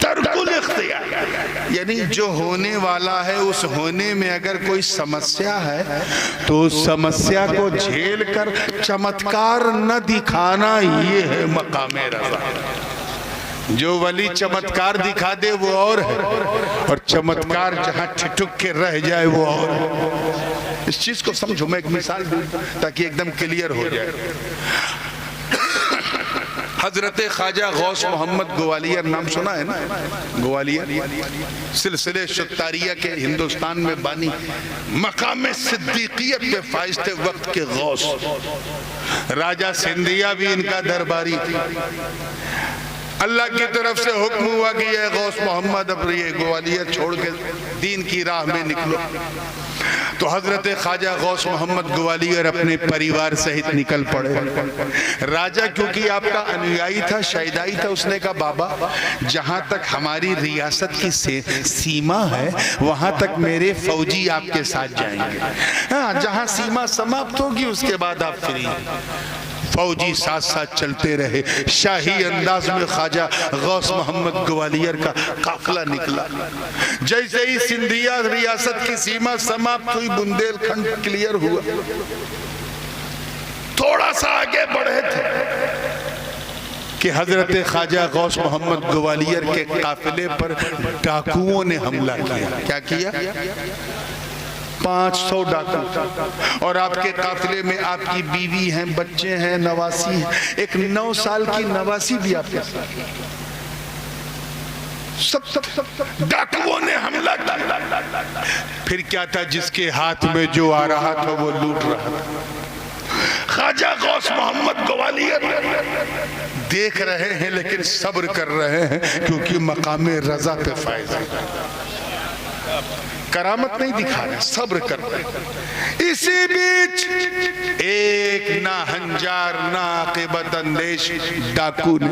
तर्कुल इख्तियार यानी जो होने वाला है उस होने में अगर कोई समस्या है तो उस समस्या को झेल कर चमत्कार न दिखाना, ये है मकामे रज़ा। जो वली चमत्कार दिखा दे वो और है, और चमत्कार जहां ठिठुक के रह जाए वो और। इस चीज को समझो, मैं एक मिसाल दूं ताकि एकदम क्लियर हो जाए। हजरत ख्वाजा गौस मोहम्मद ग्वालियर, नाम सुना है ना? ग्वालियर सिलसिले शुत्तारिया के हिंदुस्तान में बानी, मकाम सिद्दीकियत पे फाइज थे वक्त के गौस। राजा सिंधिया भी इनका दरबारी थी। अल्लाह की तरफ से हुक्म हुआ कि ये गौस मोहम्मद अब ये ग्वालियर छोड़ के दीन की राह में निकलो। तो हजरत ख्वाजा गौस मोहम्मद ग्वालियर अपने परिवार सहित निकल पड़े। राजा क्योंकि आपका अनुयायी था, शैदाई था, उसने कहा बाबा जहां तक हमारी रियासत की सीमा है वहां तक मेरे फौजी आपके साथ जाएंगे, हाँ जहां सीमा समाप्त होगी उसके बाद आप फ्री। फौजी साथ साथ चलते रहे। शाही अंदाज में ख्वाजा गौस मोहम्मद ग्वालियर का काफिला निकला। जैसे ही सिंधिया रियासत की सीमा समाप्त हुई, बुंदेलखंड क्लियर हुआ, थोड़ा सा आगे बढ़े थे कि हजरत ख्वाजा गौस मोहम्मद ग्वालियर के काफिले पर डाकुओं ने हमला किया। क्या किया? 500 डाकू, और आपके काफिले में आपकी बीवी हैं, बच्चे हैं, नवासी हैं, एक 9 साल की नवासी भी आपके साथ। सब डाकुओं ने हमला किया। फिर क्या था? जिसके हाथ में जो आ रहा था वो लूट रहा था। ख्वाजा गौस मोहम्मद ग्वालियर देख रहे हैं लेकिन सब्र कर रहे हैं क्योंकि मकामे रजा पे फायज है। करामत नहीं दिखा रहे, सब्र कर रहे। इसी बीच एक ना हंजार ना आकिबत अंदेश डाकू ने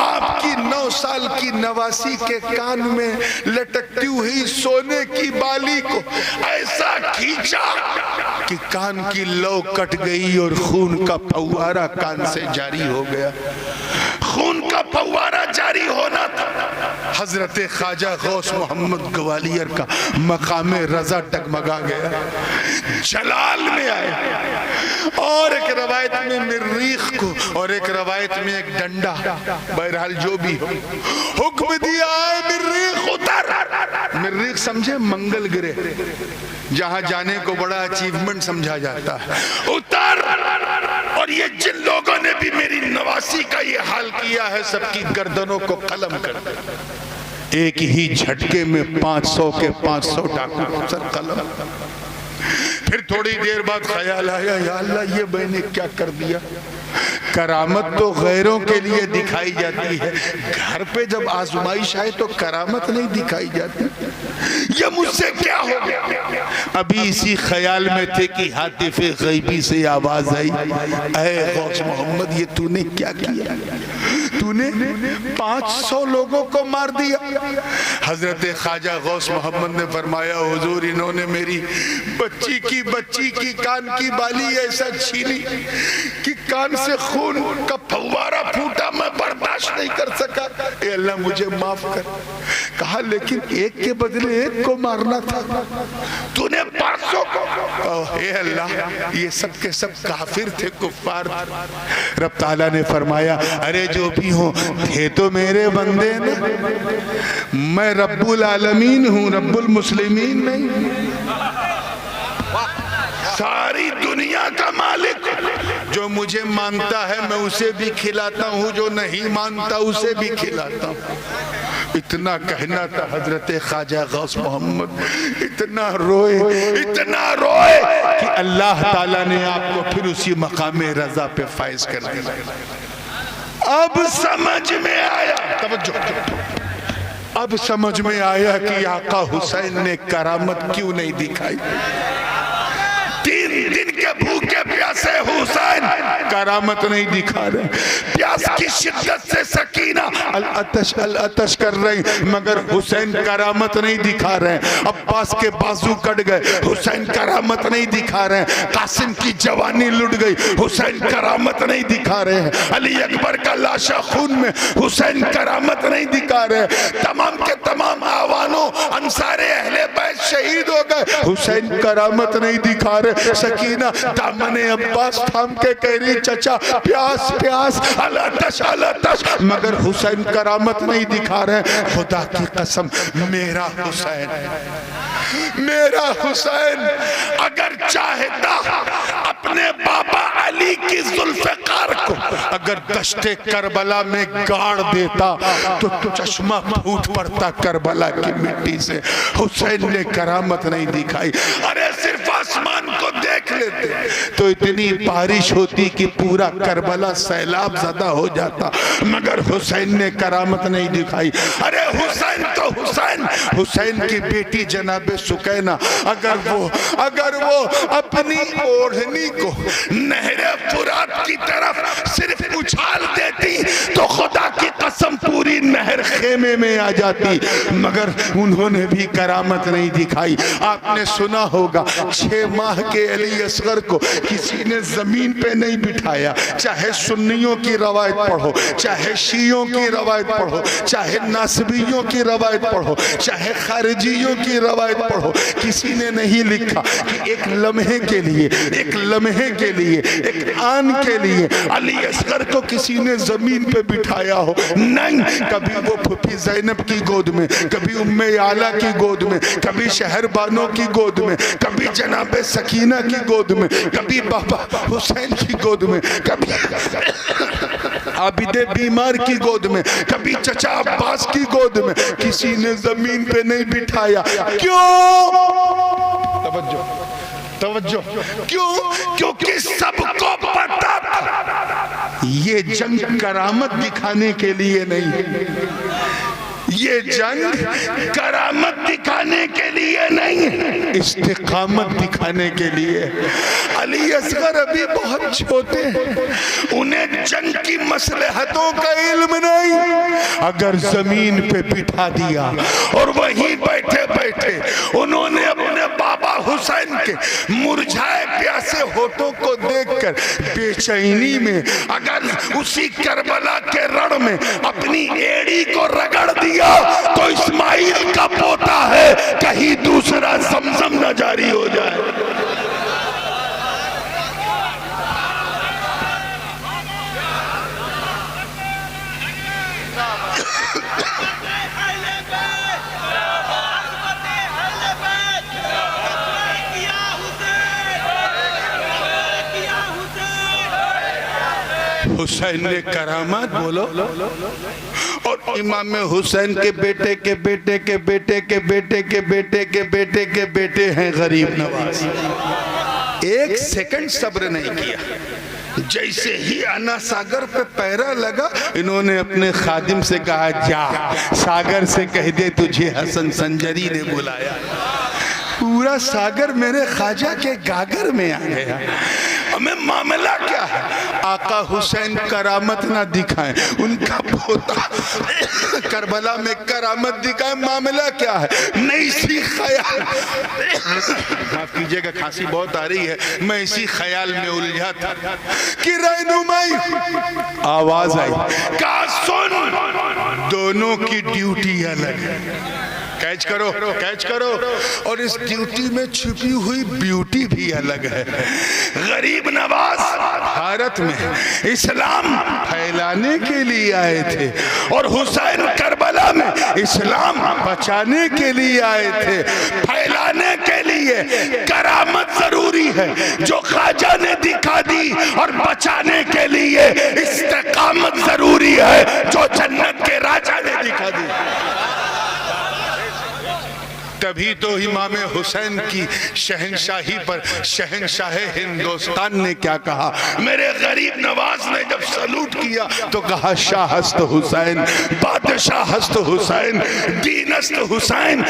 आपकी 9 साल की नवासी के कान में लटकती हुई सोने की बाली को ऐसा खींचा कि कान की लौ कट गई और खून का फव्वारा कान से जारी हो गया। खून का फव्वारा जारी होना था। हजरत ख्वाजा गौस मोहम्मद ग्वालियर का मकामे रजा डगमगा गया, जलाल में आया। और एक रवायत में मिर्रीख को और एक रवायत में एक डंडा, बहरहाल जो भी हो, हुक्म दिया है मिर्रीख उतर। मिर्रीख समझे मंगल ग्रह, जहां जाने को बड़ा अचीवमेंट समझा जाता है, उतर। और ये जिन लोगों ने भी मेरी नवासी का ये हाल किया है सबकी गर्दनों को कलम कर दे। एक ही झटके में 500 के 500 डाकू सर कलम। फिर थोड़ी देर बाद ख्याल आया, या अल्लाह ये मैंने क्या कर दिया। करामत तो गैरों के लिए दिखाई जाती है, घर पे जब आजमाइश आए तो करामत नहीं दिखाई जाती। ये मुझसे क्या हो गया? अभी इसी ख्याल में थे कि हातिफ़े गैबी से आवाज आई, ऐ गौस मोहम्मद ये तूने क्या किया? तूने 500 लोगों को मार दिया। हजरत ख्वाजा गौस मोहम्मद ने फरमाया, हुजूर इन्होंने मेरी बच्ची की कान की बाली ऐसा छीनी कि कान से खून का फव्वारा फूटा, मैं बर्दाश्त नहीं कर सका। ए अल्लाह मुझे माफ कर। कहा लेकिन एक के बदले एक को मारना था, तूने 500 को। ए अल्लाह ये सब के सब काफिर थे, कुफ्फार थे। रब ताला ने फरमाया, अरे जो भी हो थे तो मेरे बंदे ने, मैं रब्बुल आलमीन हूँ, रब्बुल मुस्लिमीन नहीं। सारी दुनिया का मालिक, जो मुझे मानता है मैं उसे भी खिलाता हूँ, जो नहीं मानता उसे भी खिलाता हूँ। इतना कहना था हजरत ख्वाजा गौस मोहम्मद, इतना रोए कि अल्लाह ताला ने आपको फिर उसी मकाम रजा पे फाइज कर दिया। अब समझ में आया, तवज्जो, अब समझ में आया कि आका हुसैन ने करामत क्यों नहीं दिखाई। 3 दिन के भूखे प्यासे हुसैन करामत नहीं दिखा रहे, प्यास की शिद्दत से सकीना अल अतश कर रही, मगर हुसैन करामत नहीं दिखा रहे। अब्बास के बाजू कट गए, हुसैन करामत नहीं दिखा रहे। कासिम की जवानी लुट गई, हुसैन करामत नहीं दिखा रहे हैं। अली अकबर का लाशा खून में, हुसैन करामत नहीं दिखा रहे। तमाम के तमाम आवानों अंसारे अहले बैत शहीद हो गए, हुसैन करामत नहीं दिखा रहे। सकीना दामने अब्बास थाम के कह रही, चचा प्यास प्यास, अलतश, मगर हुसैन करामत नहीं दिखा रहे। खुदा की कसम, मेरा हुसैन अगर चाहता अपने बाबा अली की जुल्फ़िकार को अगर दश्ते करबला में गाड़ देता तो चश्मा फूट पड़ता करबला की मिट्टी से। हुसैन ने करामत नहीं दिखाई। अरे सिर्फ आसमान को देख लेते तो इतनी बारिश होती कि पूरा करबला सैलाब ज़दा हो जाता, मगर हुसैन ने करामत नहीं दिखाई। अरे हुसैन तो हुसैन की बेटी जनाबे सुकैना अगर वो अपनी ओढ़नी को नहरे फुरात की तरफ सिर्फ उछाल देती तो खुदा की कसम पूरी नहर खेमे में आ जाती, मगर उन्होंने भी करामत नहीं दिखाई। आपने सुना होगा 6 माह के अली असगर को किसी ने जमीन पे नहीं बिठाया, चाहे सुन्नियों की रवायत पढ़ो, चाहे शियों की रवायत पढ़ो, चाहे नासबियों की रवायत पढ़ो, चाहे खारिजियों की रवायत पढ़ो, किसी ने नहीं लिखा कि एक लम्हे के लिए, एक आन के लिए अली असगर को किसी ने जमीन पे बिठाया हो। नहीं, कभी वो फूफी ज़ैनब की गोद में, कभी उम्मे आला की गोद में, कभी शहरबानों की गोद में, कभी जनाबे सकीना की गोद में, कभी बाबा हुसैन की गोद में, कभी आबिदे बीमार की गोद में, कभी चचा अब्बास की गोद में, किसी ने जमीन पे नहीं बिठाया। क्यों? तवज्जो, क्यों? क्योंकि सबको पता था ये जंग करामत दिखाने के लिए नहीं, ये जंग करामत दिखाने के लिए नहीं, इस्तिकामत दिखाने के लिए। अली असगर अभी बहुत छोटे हैं, उन्हें जंग की मसलहतों का इल्म नहीं। अगर जमीन पे बिठा दिया और वहीं बैठे बैठे उन्होंने अपने बाबा हुसैन के मुरझाए प्यासे होठों को देखकर बेचैनी में अगर उसी करबला के रण में अपनी एड़ी को रगड़ दिया तो इस्माइल का पोता है, कहीं दूसरा ज़मज़म न जारी हो जाए। हुसैन ने करामात बोलो, और इमाम हुसैन के बेटे के बेटे के बेटे के बेटे के बेटे के बेटे के बेटे हैं गरीब नवाज। 1 सेकंड सब्र नहीं किया। जैसे ही अन्ना सागर पे पैरा लगा, इन्होंने अपने खादिम से कहा, जा सागर से कह दे तुझे हसन संजरी ने बुलाया। पूरा सागर मेरे ख्वाजा के गागर में आ गया। हमें मामला क्या है? आका हुसैन करामत ना दिखाएं, उनका पोता करबला में करामत दिखाएं, मामला क्या है? नहीं सी ख्याल, माफ कीजिएगा खांसी बहुत आ रही है, मैं इसी ख्याल में उलझा था कि रहनुमाई आवाज आई, कहा सुन दोनों की ड्यूटी अलग है, कैच करो कैच करो, और इस ड्यूटी में छुपी हुई ब्यूटी भी अलग है। गरीब नवाज भारत में इस्लाम फैलाने के लिए आए थे और हुसैन करबला में इस्लाम बचाने के लिए आए थे। फैलाने के लिए करामत जरूरी है जो ख्वाजा ने दिखा दी, और बचाने के लिए इस्तिकामत जरूरी है जो जन्नत के राजा ने दिखा दी। तभी तो इमाम हुसैन की शहंशाही पर शहंशाह हिंदुस्तान ने क्या कहा? मेरे गरीब नवाज ने जब सलूट किया तो कहा शाहस्त हुसैन, बादशाहस्त हुसैन, दीनस्त हुसैन।